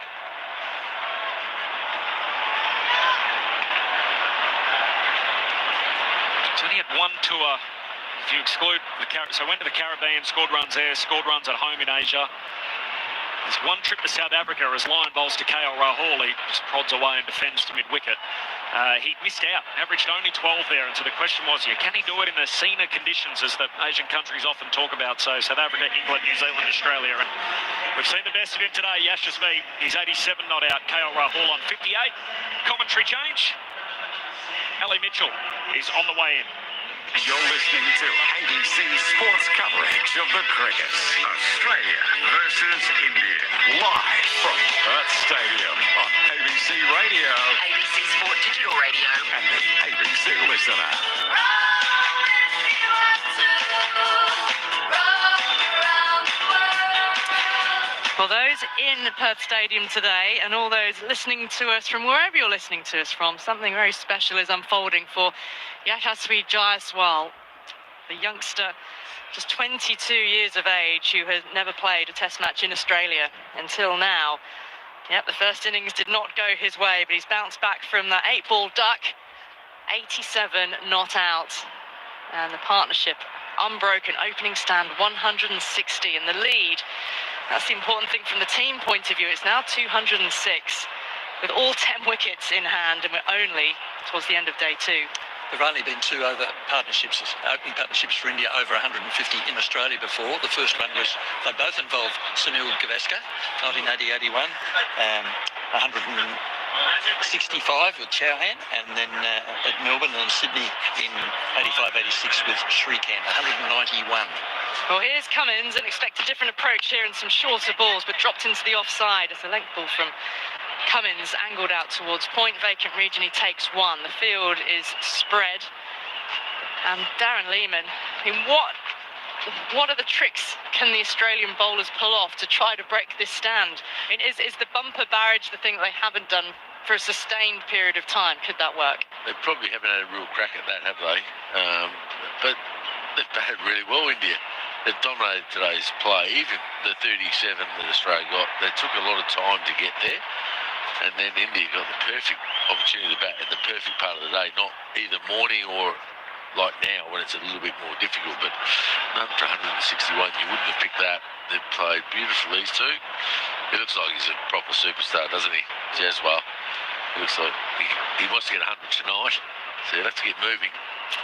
It's only had 1 tour, if you exclude so went to the Caribbean, scored runs there, scored runs at home in Asia. There's 1 trip to South Africa as Lyon bowls to KL Rahul. He just prods away and defends to mid-wicket. He missed out, averaged only 12 there, and so the question was, can he do it in the Sena conditions, as the Asian countries often talk about? So South Africa, England, New Zealand, Australia, and we've seen the best of him today. Yashasvi, he's 87 not out. KL Rahul on 58. Commentary change. Ali Mitchell is on the way in. You're listening to ABC Sports coverage of the cricket. Australia versus India. Live from Perth Stadium on ABC Radio. ABC Sport Digital Radio. And the ABC Listener. For those in Perth Stadium today and all those listening to us from wherever you're listening to us from, something very special is unfolding for Yashasvi Jaiswal, the youngster, just 22 years of age, who has never played a test match in Australia until now. Yep, the first innings did not go his way, but he's bounced back from that 8-ball duck, 87 not out, and the partnership unbroken, opening stand 160 in the lead. That's the important thing from the team point of view. It's now 206 with all 10 wickets in hand, and we're only towards the end of day 2. There have only been 2 other partnerships, opening partnerships for India over 150 in Australia before. The first one was, they both involved Sunil Gavaskar, 1980-81, 165 with Chauhan, and then at Melbourne and Sydney in 85-86 with Shrikant, 191. Well, here's Cummins, and expect a different approach here and some shorter balls, but dropped into the offside as a length ball from Cummins angled out towards point, vacant region. He takes 1. The field is spread, and Darren Lehmann, I mean, what are the tricks can the Australian bowlers pull off to try to break this stand? I mean, is the bumper barrage the thing that they haven't done for a sustained period of time. Could that work? They probably haven't had a real crack at that, have they? But they've batted really well, India. They've dominated today's play. Even the 37 that Australia got, they took a lot of time to get there. And then India got the perfect opportunity to bat at the perfect part of the day, not either morning or like now when it's a little bit more difficult. But none for 161, you wouldn't have picked that. They've played beautiful, these two. He looks like he's a proper superstar, doesn't he, Jaswal? He looks like he wants to get 100 tonight, so he'll have to get moving.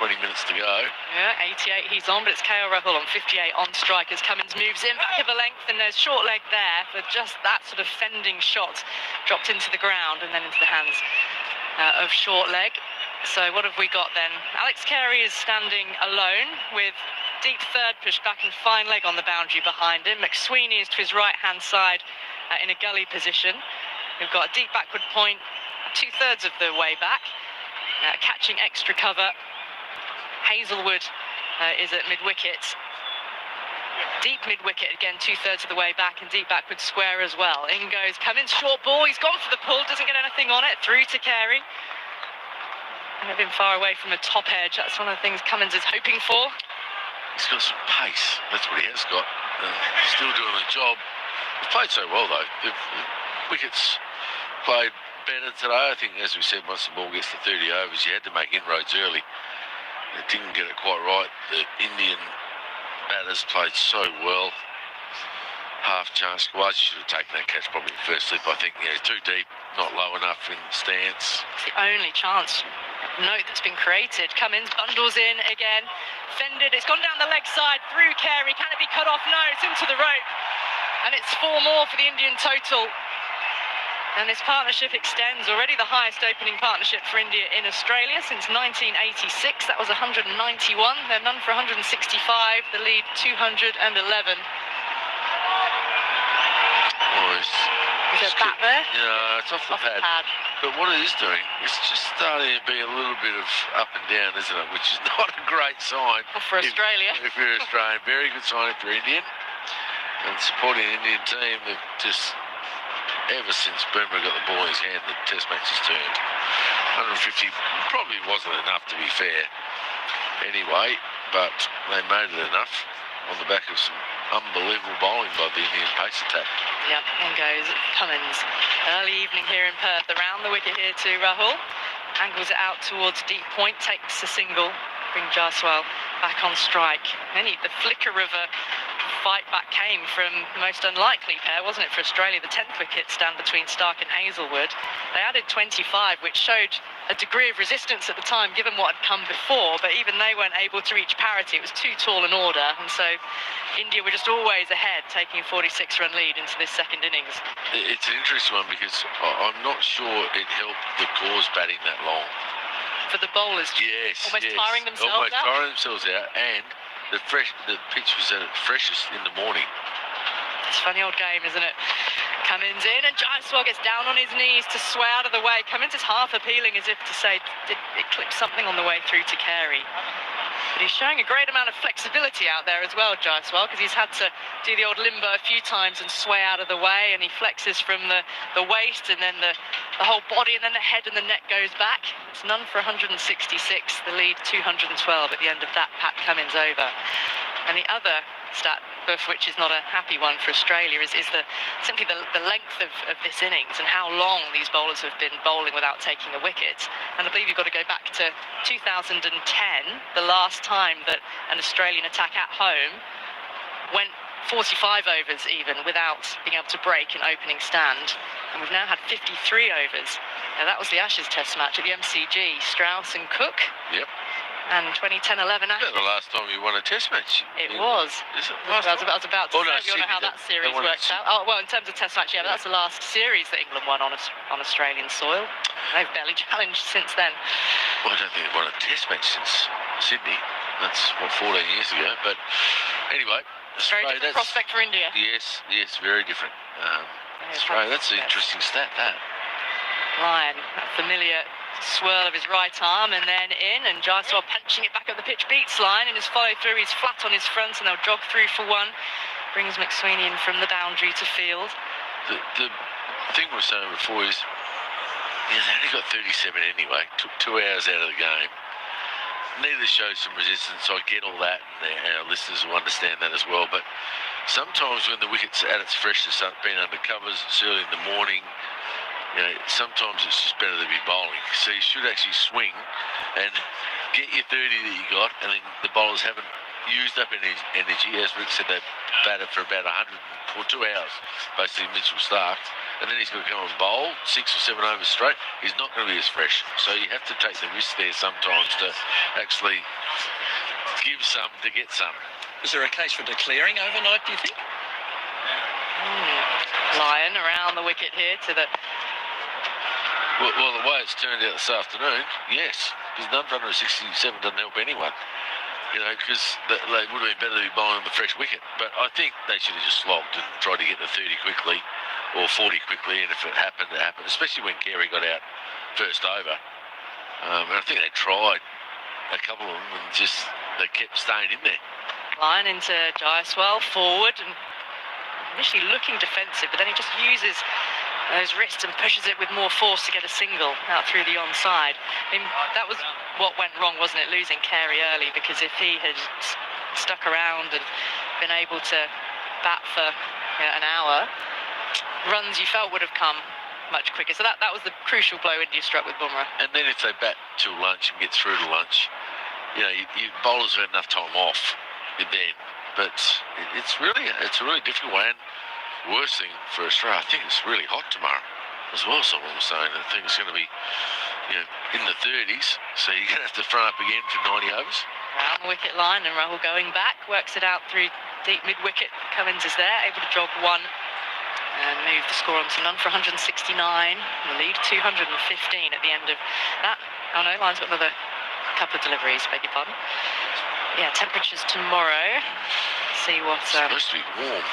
20 minutes to go. Yeah, 88 he's on, but it's KL Rahul on 58 on strike as Cummins moves in, back of a length, and there's short leg there for just that sort of fending shot, dropped into the ground and then into the hands of short leg. So what have we got then? Alex Carey is standing alone with deep third push back and fine leg on the boundary behind him. McSweeney is to his right-hand side in a gully position. We've got a deep backward point, 2/3 of the way back, catching extra cover. Hazelwood is at mid-wicket. Deep mid-wicket again, 2/3 of the way back, and deep backward square as well. In goes Cummins, short ball, he's gone for the pull, doesn't get anything on it, through to Carey. And they've been far away from the top edge, that's one of the things Cummins is hoping for. He's got some pace, that's what he has got. Still doing the job. He's played so well though. The wickets played better today. I think, as we said, once the ball gets to 30 overs, you had to make inroads early. They didn't get it quite right. The Indian batters played so well. Half chance. Khawaja should have taken that catch probably the first slip, I think. Yeah, too deep, not low enough in stance. It's the only chance note that's been created. Cummins bundles in again. Fended, it's gone down the leg side, through Carey. Can it be cut off? No, it's into the rope. And it's 4 more for the Indian total. And this partnership extends, already the highest opening partnership for India in Australia since 1986. That was 191. They're none for 165. The lead 211. Oh, Is there a bat there? Yeah, it's off the pad. But what it is doing, it's just starting to be a little bit of up and down, isn't it? Which is not a great sign. Well, for Australia. If you're Australian, very good sign if you're Indian. And supporting the Indian team, they've just, ever since Boomer got the ball in his hand, the test match has turned. 150 probably wasn't enough, to be fair, anyway, but they made it enough on the back of some unbelievable bowling by the Indian pace attack. Yep, in goes Cummins. Early evening here in Perth, around the wicket here to Rahul. Angles it out towards deep point, takes a single, bring Jaiswal back on strike. Then the flicker of a fight back came from the most unlikely pair, wasn't it, for Australia? The 10th wicket stand between Stark and Hazelwood. They added 25, which showed a degree of resistance at the time, given what had come before, but even they weren't able to reach parity. It was too tall an order, and so India were just always ahead, taking a 46-run lead into this second innings. It's an interesting one because I'm not sure it helped the cause batting that long. For the bowlers, almost tiring themselves out. Tiring themselves out, and the pitch was at its freshest in the morning. It's a funny old game, isn't it? Cummins in, and Jaiswal gets down on his knees to sway out of the way. Cummins is half appealing as if to say, did it clip something on the way through to Carey? But he's showing a great amount of flexibility out there as well, Jaiswal, because he's had to do the old limbo a few times and sway out of the way, and he flexes from the waist and then the whole body, and then the head and the neck goes back. It's none for 166, the lead 212 at the end of that Pat Cummins over. And the other stat, which is not a happy one for Australia, is simply the length of this innings and how long these bowlers have been bowling without taking a wicket. And I believe you've got to go back to 2010, the last time that an Australian attack at home went 45 overs even without being able to break an opening stand. And we've now had 53 overs. Now that was the Ashes Test match at the MCG, Strauss and Cook. Yep. And 2010-11 Ashes. The last time you won a Test match. It was. Is it? I was about to say, we all know how that series worked out. Oh, well, in terms of Test match, yeah, but that's the last series that England won on Australian soil. They've barely challenged since then. Well, I don't think they've won a Test match since Sydney. That's, 14 years ago. But anyway, Very different prospect for India. Yes, very different. Australia, that's an interesting stat, that. Ryan, a familiar swirl of his right arm and then in, and Jaiswal punching it back up the pitch beats line, and his follow through, he's flat on his front, and they'll jog through for one. Brings McSweeney in from the boundary to field. The thing we were saying before is Yeah, they only got 37 anyway. Took 2 hours out of the game. Neither shows some resistance. I get all that, and our listeners will understand that as well. But sometimes when the wicket's at its freshest, been under covers, it's early in the morning, you know, sometimes it's just better to be bowling. So you should actually swing and get your 30 that you got, and then the bowlers haven't used up any energy. As Rick said, they batted for about 100 for 2 hours, basically Mitchell Stark. And then he's going to come and bowl 6 or 7 overs straight. He's not going to be as fresh. So you have to take the risk there sometimes to actually give some to get some. Is there a case for declaring overnight, do you think? Lyon around the wicket here to the... Well, the way it's turned out this afternoon, yes. Because none for 167 doesn't help anyone. You know, because they would have been better to be bowling on the fresh wicket. But I think they should have just slogged and tried to get the 30 quickly or 40 quickly, and if it happened, it happened, especially when Carey got out first over. And I think they tried a couple of them and just they kept staying in there. Lyon into Jaiswal, forward, and initially looking defensive, but then he just uses those wrists and pushes it with more force to get a single out through the onside. I mean, that was what went wrong, wasn't it, losing Carey early, because if he had stuck around and been able to bat for an hour, runs you felt would have come much quicker. So that was the crucial blow India struck with Bumrah. And then if they bat till lunch and get through to lunch, you know, you bowlers have had enough time off then. But it's a really difficult one. And worst thing for Australia, I think it's really hot tomorrow as well. Someone was saying I think it's going to be, you know, in the 30s. So you're going to have to front up again for 90 overs. Around the wicket line, and Rahul going back, works it out through deep mid-wicket. Cummins is there, able to jog one and move the score on to none for 169. The lead 215 at the end of that. Oh no, Lyon's got another couple of deliveries, beg your pardon. Yeah, temperatures tomorrow. See what... It's supposed to be warm.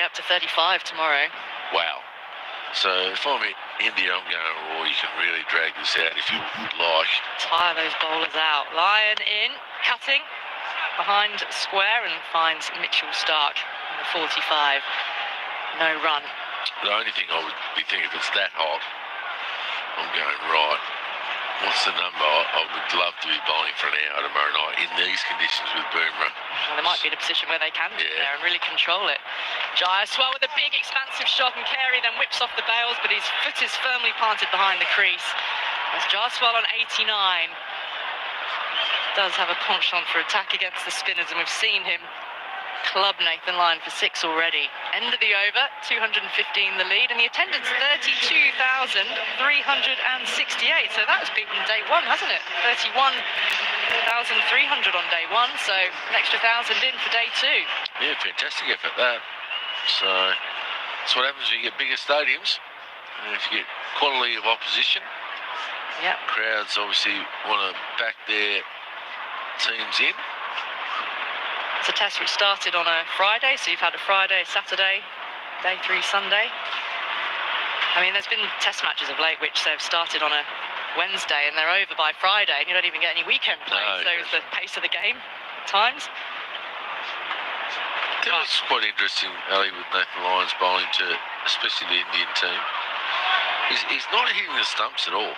Up to 35 tomorrow. Wow. So if I'm in India, I'm going, oh, you can really drag this out if you would like. Tire those bowlers out. Lyon in, cutting behind square, and finds Mitchell Stark in the 45. No run. The only thing I would be thinking, if it's that hot, I'm going, right, what's the number? I would love to be bowling for an hour tomorrow night in these conditions with Bumrah. Well, they might be in a position where they can sit there and really control it. Jaiswal with a big expansive shot, and Carey then whips off the bails, but his foot is firmly planted behind the crease. As Jaiswal on 89 does have a penchant for attack against the spinners, and we've seen him club Nathan Lyon for 6 already. End of the over, 215 the lead, and the attendance 32,368. So that's beaten day one, hasn't it? 31,300 on day one, so an extra 1,000 in for day two. Yeah, fantastic effort that. So that's what happens when you get bigger stadiums. And if you get quality of opposition, crowds obviously want to back their teams in. It's a test which started on a Friday, so you've had a Friday, Saturday, day 3 Sunday. I mean, there's been test matches of late which they've started on a Wednesday and they're over by Friday, and you don't even get any weekend play. So it's the pace of the game at times. It was quite interesting, Ali, with Nathan Lyon's bowling to, especially the Indian team. He's not hitting the stumps at all.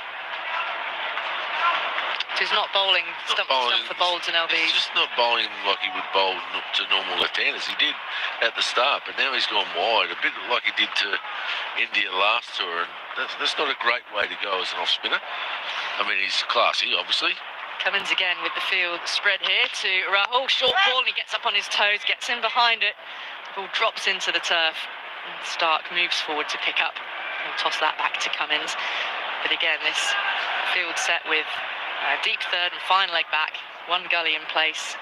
He's not bowling stump for bowls and LBs. He's just not bowling like he would bowl to normal left-handers. He did at the start, but now he's gone wide, a bit like he did to India last tour, and that's not a great way to go as an off-spinner. I mean, he's classy, obviously. Cummins again with the field spread here to Rahul. Short ball, and he gets up on his toes, gets in behind it. The ball drops into the turf, and Stark moves forward to pick up and toss that back to Cummins. But again, this field set with deep third and fine leg back, one gully in place,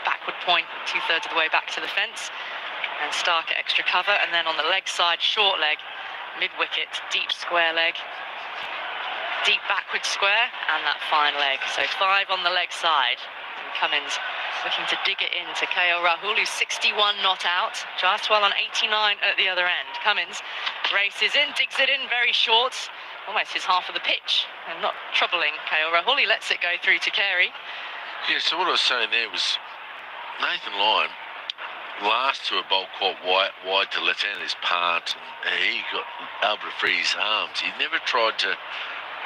backward point 2/3 of the way back to the fence, and Stark at extra cover, and then on the leg side, short leg, mid-wicket, deep square leg, deep backward square, and that fine leg. So 5 on the leg side, and Cummins looking to dig it into KL Rahul, who's 61 not out, Jaiswal on 89 at the other end. Cummins races in, digs it in very short, almost his half of the pitch, and not troubling KL Rahul. He lets it go through to Carey. Yeah, so what I was saying there was Nathan Lyon, last to a bowl quite wide to left-hand is Part, and he got able to free his arms. He never tried to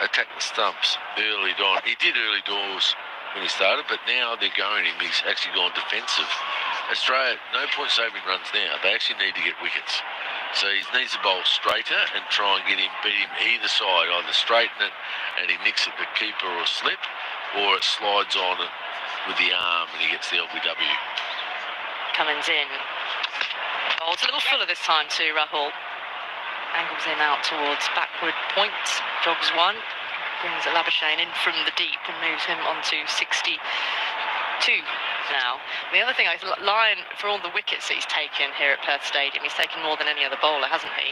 attack the stumps early on. He did early doors when he started, but now they're going him. He's actually gone defensive. Australia, no point saving runs now. They actually need to get wickets. So he needs to bowl straighter and try and get him, beat him either side, either straighten it and he nicks at the keeper or slip, or it slides on it with the arm and he gets the LBW. Cummins in. Oh, it's a little fuller this time too, Rahul. Angles him out towards backward point. Jogs one. Brings Labuschagne in from the deep and moves him onto 62 now. The other thing is, Lyon, for all the wickets that he's taken here at Perth Stadium, he's taken more than any other bowler, hasn't he?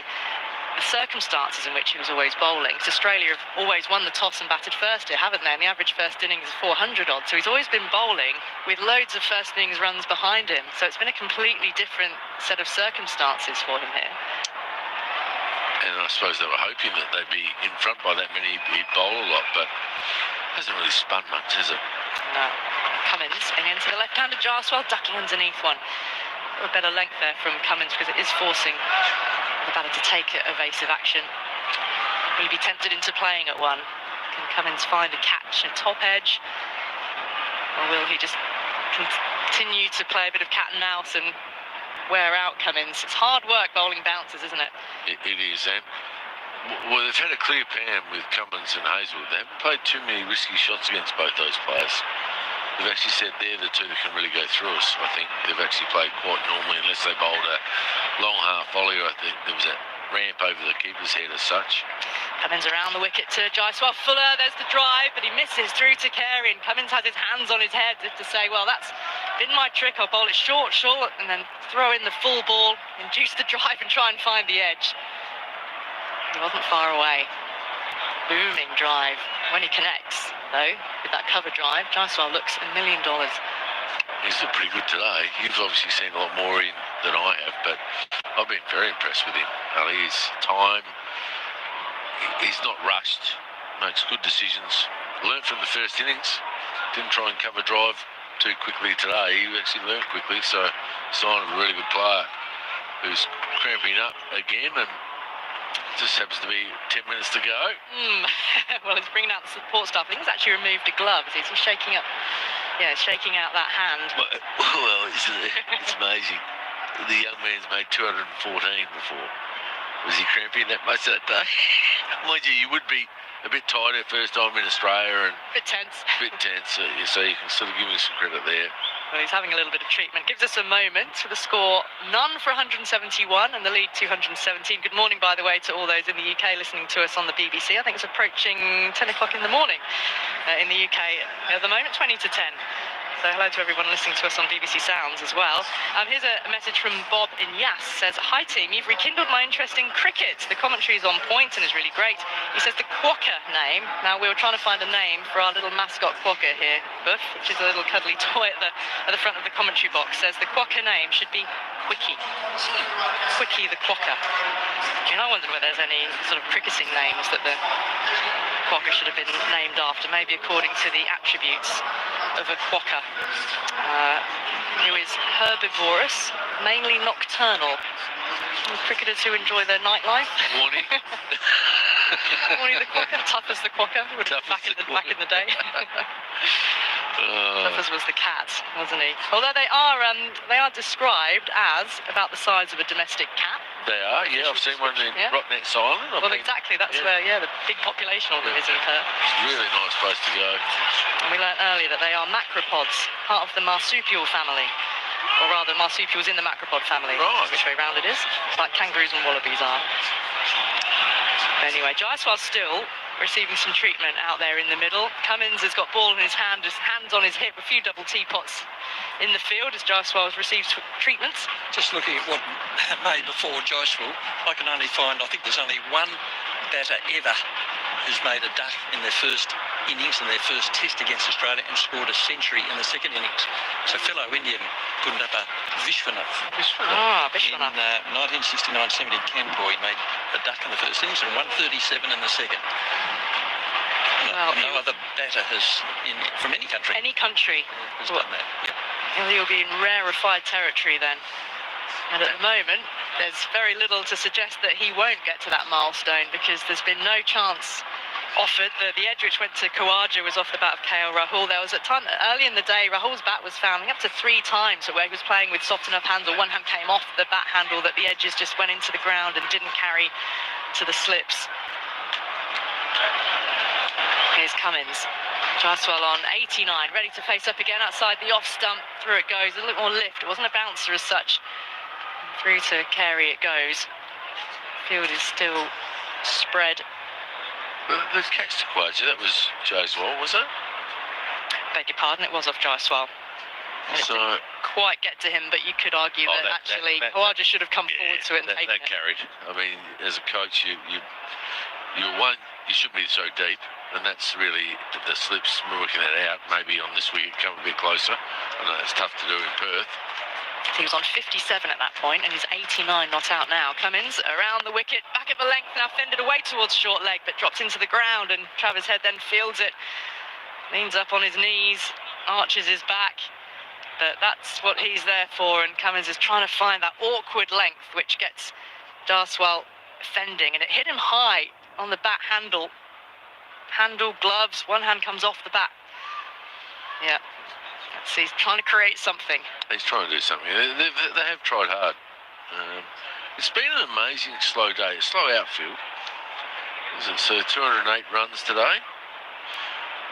The circumstances in which he was always bowling, because Australia have always won the toss and batted first here, haven't they? And the average first innings is 400 odd, so he's always been bowling with loads of first innings runs behind him. So it's been a completely different set of circumstances for him here. And I suppose they were hoping that they'd be in front by that many, he'd bowl a lot, but hasn't really spun much, has it? No. Cummins in into the left-handed Jaiswal, ducking underneath one. A better length there from Cummins because it is forcing the batter to take evasive action. Will he be tempted into playing at one? Can Cummins find a catch and top edge? Or will he just continue to play a bit of cat and mouse and wear out Cummins? It's hard work bowling bounces, isn't it? It is, and well, they've had a clear pan with Cummins and Hazelwood. They haven't played too many risky shots against both those players. They've actually said they're the two that can really go through us. I think they've actually played quite normally, unless they bowled a long half volley. I think there was a ramp over the keeper's head as such. Cummins around the wicket to Jaiswal. Fuller, there's the drive, but he misses through to Carey. And Cummins has his hands on his head to say, well, that's been my trick. I'll bowl it short, and then throw in the full ball, induce the drive and try and find the edge. He wasn't far away. Booming drive. When he connects, though, with that cover drive, Jaiswal looks $1 million. He's looked pretty good today. You've obviously seen a lot more in than I have, but I've been very impressed with him. His time, he's not rushed, makes good decisions. Learned from the first innings, didn't try and cover drive too quickly today. He actually learned quickly, so sign of a really good player who's cramping up again and just happens to be 10 minutes to go. Well, he's bringing out the support staff. I think he's actually removed a glove. He's shaking up, shaking out that hand. Well, it's amazing. The young man's made 214 before. Was he cramping that much that day? Mind you, you would be a bit tired first time in Australia and bit tense. So you can sort of give him some credit there. Well, he's having a little bit of treatment. Gives us a moment for the score, none for 171 and the lead 217. Good morning, by the way, to all those in the UK listening to us on the BBC. I think it's approaching 10 o'clock in the morning in the UK at the moment, 20 to 10. So hello to everyone listening to us on BBC Sounds as well. Here's a message from Bob in Yass. Says, hi team, you've rekindled my interest in cricket. The commentary is on point and is really great. He says the Quokka name. Now we were trying to find a name for our little mascot Quokka here, Buff, which is a little cuddly toy at the front of the commentary box. Says the Quokka name should be Quickie. Quickie the Quokka. I wondered whether there's any sort of cricketing names that the Quokka should have been named after, maybe according to the attributes of a quokka, who is herbivorous, mainly nocturnal. Cricketers who enjoy their nightlife. Warning. Warning the quokka, tough as the quokka, back in the day. Tough as was the cat, wasn't he? Although they are described as about the size of a domestic cat. They are, yeah. I've seen one in Rottnest Island. Well, exactly. That's where, the big population of them is in Perth. Really nice place to go. And we learnt earlier that they are macropods, part of the marsupial family. Or rather, marsupials in the macropod family. Right. Which way round it is. Like kangaroos and wallabies are. Anyway, Jaiswal's still receiving some treatment out there in the middle. Cummins has got ball in his hand, his hands on his hip, a few double teapots in the field as Jaiswal has received treatments. Just looking at what made before Jaiswal, I can only find, I think there's only one batter ever who's made a duck in their first innings and their first test against Australia and scored a century in the second innings. So fellow Indian Gundappa Vishwanath. Vishwanath. In 1969-70 Canberra, he made a duck in the first innings and 137 in the second. Well, no other batter from any country any country. has done that. Yeah. Well, he'll be in rarefied territory then. And at the moment, there's very little to suggest that he won't get to that milestone because there's been no chance offered. The edge which went to Khawaja was off the bat of KL Rahul. There was a time early in the day, Rahul's bat was found up to 3 times where he was playing with soft enough hands, or one hand came off the bat handle that the edges just went into the ground and didn't carry to the slips. Here's Cummins. Jaiswal on 89, ready to face up again outside the off stump. Through it goes, a little more lift. It wasn't a bouncer as such. Through to Carey it goes. Field is still spread. The catch to Khawaja, that was Jaiswal, was it? Beg your pardon, it was off Jaiswal. And it So didn't quite get to him, but you could argue that actually Khawaja should have come forward to it and taken that it. carried. I mean, as a coach, you shouldn't be so deep, and that's really the slips working that out. Maybe on this wicket come a bit closer. I know it's tough to do in Perth. He was on 57 at that point, and he's 89 not out now. Cummins around the wicket, back at the length, now fended away towards short leg, but drops into the ground, and Travis Head then fields it. Leans up on his knees, arches his back, but that's what he's there for, and Cummins is trying to find that awkward length, which gets Jaiswal fending, and it hit him high on the bat handle. Handle, gloves, one hand comes off the bat. Yeah. So he's trying to create something. He's trying to do something. They have tried hard. It's been an amazing slow day, a slow outfield. So 208 runs today.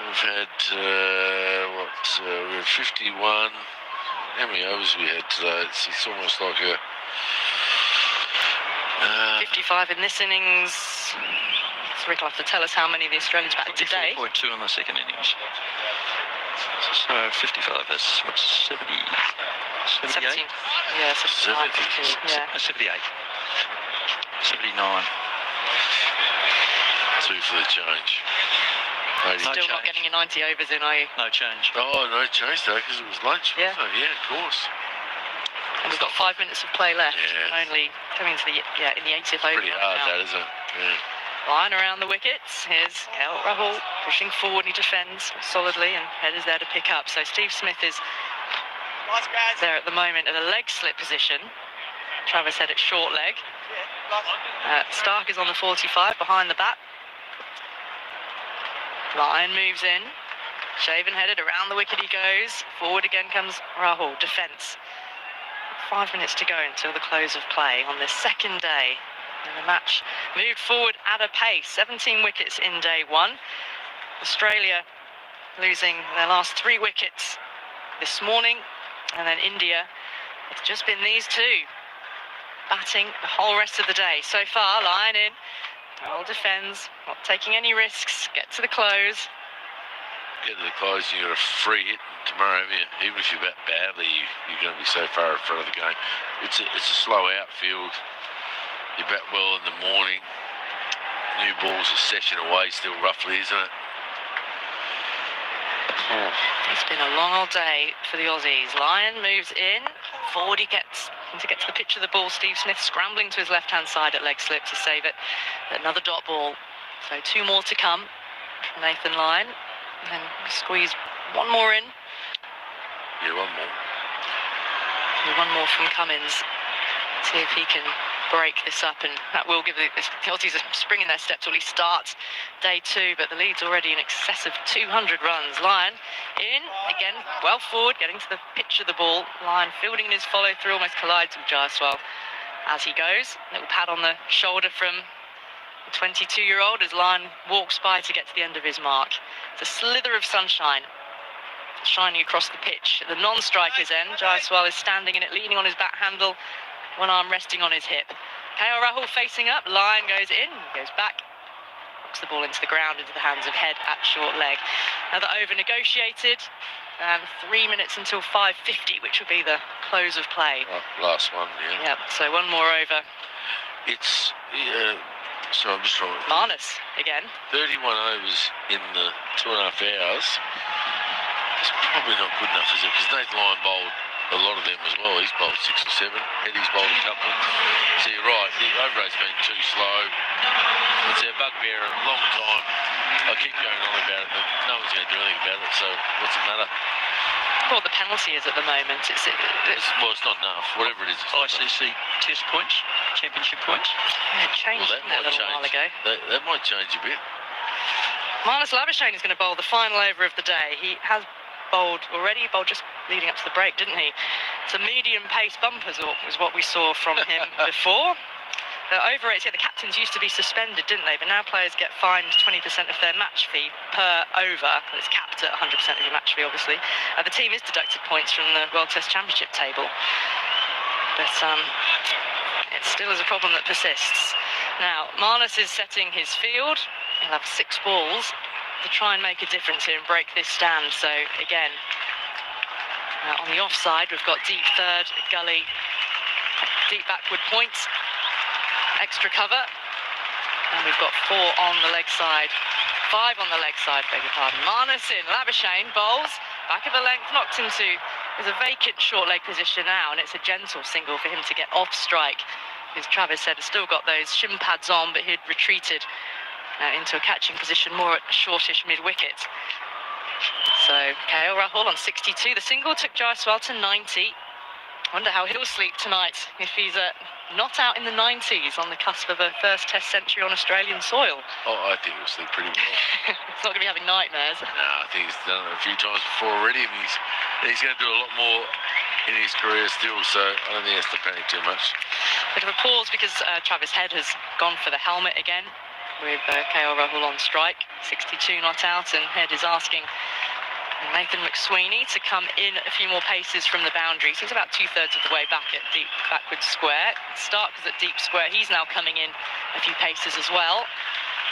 We've had, we had 51. How many overs we had today? It's almost like a... 55 in this innings. So Rick will have to tell us how many the Australians batted today. 44.2 in the second innings. So 55, that's what, 78? 17. Yeah, 75. 70. Yeah. 78. 79. 2 for the change. Still not getting your 90 overs in, are you? No change. Oh, no change though, because it was lunch, wasn't it? Yeah, of course. And we've got 5 minutes of play left. Yeah. Only coming to the in the 80th over. Pretty hard, now. that, isn't it? Yeah. Line around the wickets. Here's KL Rahul pushing forward. He defends solidly, and Head is there to pick up. So Steve Smith is there at the moment at a leg slip position. Travis Head at short leg. Stark is on the 45 behind the bat. Lyon moves in. Shaven headed around the wicket he goes. Forward again comes Rahul. Defence. 5 minutes to go until the close of play on this second day. And the match moved forward at a pace. 17 wickets in day one. Australia losing their last 3 wickets this morning. And then India, it's just been these two batting the whole rest of the day. So far, Lyon in. Rahul defends, not taking any risks. Get to the close. Get to the close, you've got a free hit tomorrow. Even if you bat badly, you're going to be so far in front of the game. It's a slow outfield. You bat well in the morning. New ball's a session away still, roughly, isn't it? It's been a long old day for the Aussies. Lyon moves in. Forward he gets to get to the pitch of the ball. Steve Smith scrambling to his left-hand side at leg slip to save it. Another dot ball. So 2 more to come from Nathan Lyon. And then squeeze 1 more in. Yeah, 1 more. And 1 more from Cummins. See if he can break this up, and that will give the Aussies a spring in their step till he starts day 2, but the lead's already in excess of 200 runs. Lyon in, again, well forward, getting to the pitch of the ball. Lyon fielding his follow-through, almost collides with Jaiswal as he goes. Little pat on the shoulder from the 22-year-old as Lyon walks by to get to the end of his mark. It's a slither of sunshine shining across the pitch. At the non-striker's end, Jaiswal is standing in it, leaning on his bat handle, 1 arm resting on his hip. KL Rahul facing up. Lyon goes in, goes back, knocks the ball into the ground, into the hands of Head at short leg. Another over negotiated, and 3 minutes until 5:50, which will be the close of play. Last one, yeah. Yep, so 1 more over. It's, so I'm just trying. Marnus again. 31 overs in the 2.5 hours. It's probably not good enough, is it? Because Nathan Lyon bowled a lot of them as well. He's bowled 6 or 7. Eddie's bowled a couple. So you're right, the over rate's been too slow. It's a bugbear a long time. I keep going on about it, but no one's going to do anything about it, so what's it matter? Well, the penalty is at the moment. It's not enough. Whatever it is, it's not enough. ICC test points, championship points. It changed Well, that a might little while ago. That might change a bit. Marnus Labuschagne is going to bowl the final over of the day. He has bowled already, bowled just leading up to the break, didn't he? It's a medium pace bumpers was what we saw from him before. Over rates, the captains used to be suspended, didn't they? But now players get fined 20% of their match fee per over. It's capped at 100% of your match fee, obviously. The team is deducted points from the World Test Championship table. But it still is a problem that persists. Now, Marnus is setting his field. He'll have 6 balls to try and make a difference here and break this stand. So, again, on the offside, we've got deep third, gully, deep backward points. Extra cover, and we've got 4 on the leg side, 5 on the leg side, beg your pardon. Marnus in, Labuschagne bowls, back of the length, knocked into, there's a vacant short leg position now, and it's a gentle single for him to get off strike. As Travis said, has still got those shin pads on, but he'd retreated into a catching position more at a shortish mid-wicket. So, KL Rahul on 62, the single took Jaiswal to 90. Wonder how he'll sleep tonight if he's not out in the 90s on the cusp of a first Test century on Australian soil. Oh, I think he'll sleep pretty well. It's not going to be having nightmares. No, I think he's done it a few times before already. I mean, he's going to do a lot more in his career still, so I don't think he has to panic too much. Bit of a pause because Travis Head has gone for the helmet again with KL Rahul on strike. 62 not out, and Head is asking Nathan McSweeney to come in a few more paces from the boundaries. He's about 2/3 of the way back at deep backward square. Stark is at deep square. He's now coming in a few paces as well.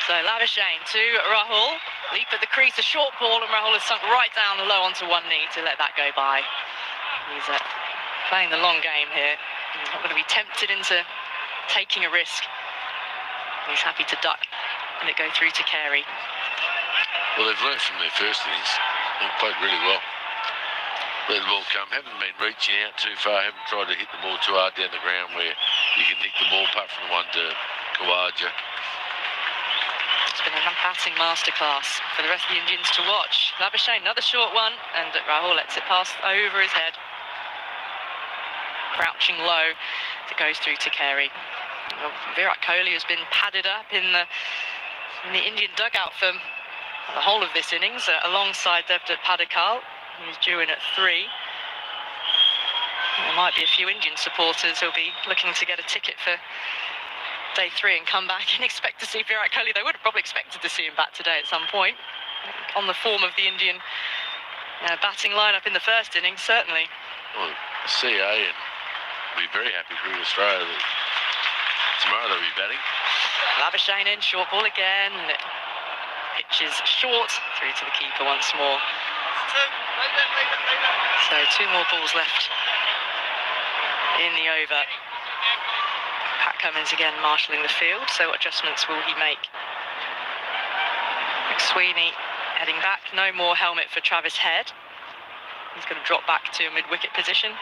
So Labuschagne to Rahul. Leap at the crease, a short ball, and Rahul has sunk right down low onto one knee to let that go by. He's playing the long game here. He's not going to be tempted into taking a risk. He's happy to duck and it go through to Carey. Well, they've learnt from their first innings. They've played really well. Let the ball come. Haven't been reaching out too far. Haven't tried to hit the ball too hard down the ground where you can nick the ball, apart from the one to Khawaja. It's been a batting masterclass for the rest of the Indians to watch. Labuschagne, another short one, and Rahul lets it pass over his head. Crouching low, it goes through to Carey. Well, Virat Kohli has been padded up in the Indian dugout for the whole of this innings, alongside Devdutt Padikkal, who's due in at 3. There might be a few Indian supporters who'll be looking to get a ticket for day 3 and come back and expect to see Virat Kohli. They would have probably expected to see him back today at some point. On the form of the Indian batting lineup in the first innings, certainly. Well, CA and be very happy for Australia that tomorrow they'll be batting. Labuschagne in, short ball again, and it pitches short through to the keeper once more. So 2 more balls left in the over. Pat Cummins again marshalling the field. So what adjustments will he make? McSweeney heading back. No more helmet for Travis Head. He's going to drop back to a mid-wicket position.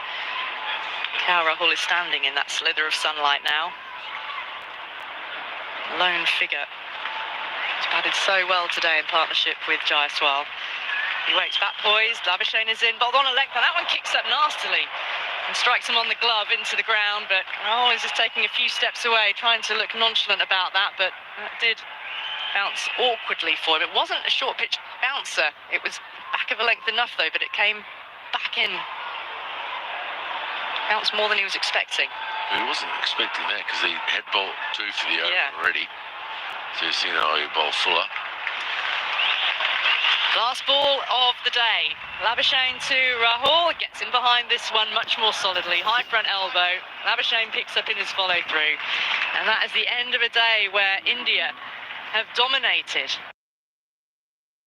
KL Rahul is standing in that slither of sunlight now. Lone figure. He's batted so well today in partnership with Jaiswal. He waits back poised. Labuschagne is in, bowled on a length, and that one kicks up nastily and strikes him on the glove into the ground. But Rahul is just taking a few steps away, trying to look nonchalant about that. But that did bounce awkwardly for him. It wasn't a short pitch bouncer. It was back of a length enough, though, but it came back in. Bounced more than he was expecting. He wasn't expecting that because he had bowled 2 for the over already. So you've seen how he bowled Fuller. Last ball of the day. Labuschagne to Rahul. Gets in behind this one much more solidly. High front elbow. Labuschagne picks up in his follow through. And that is the end of a day where India have dominated.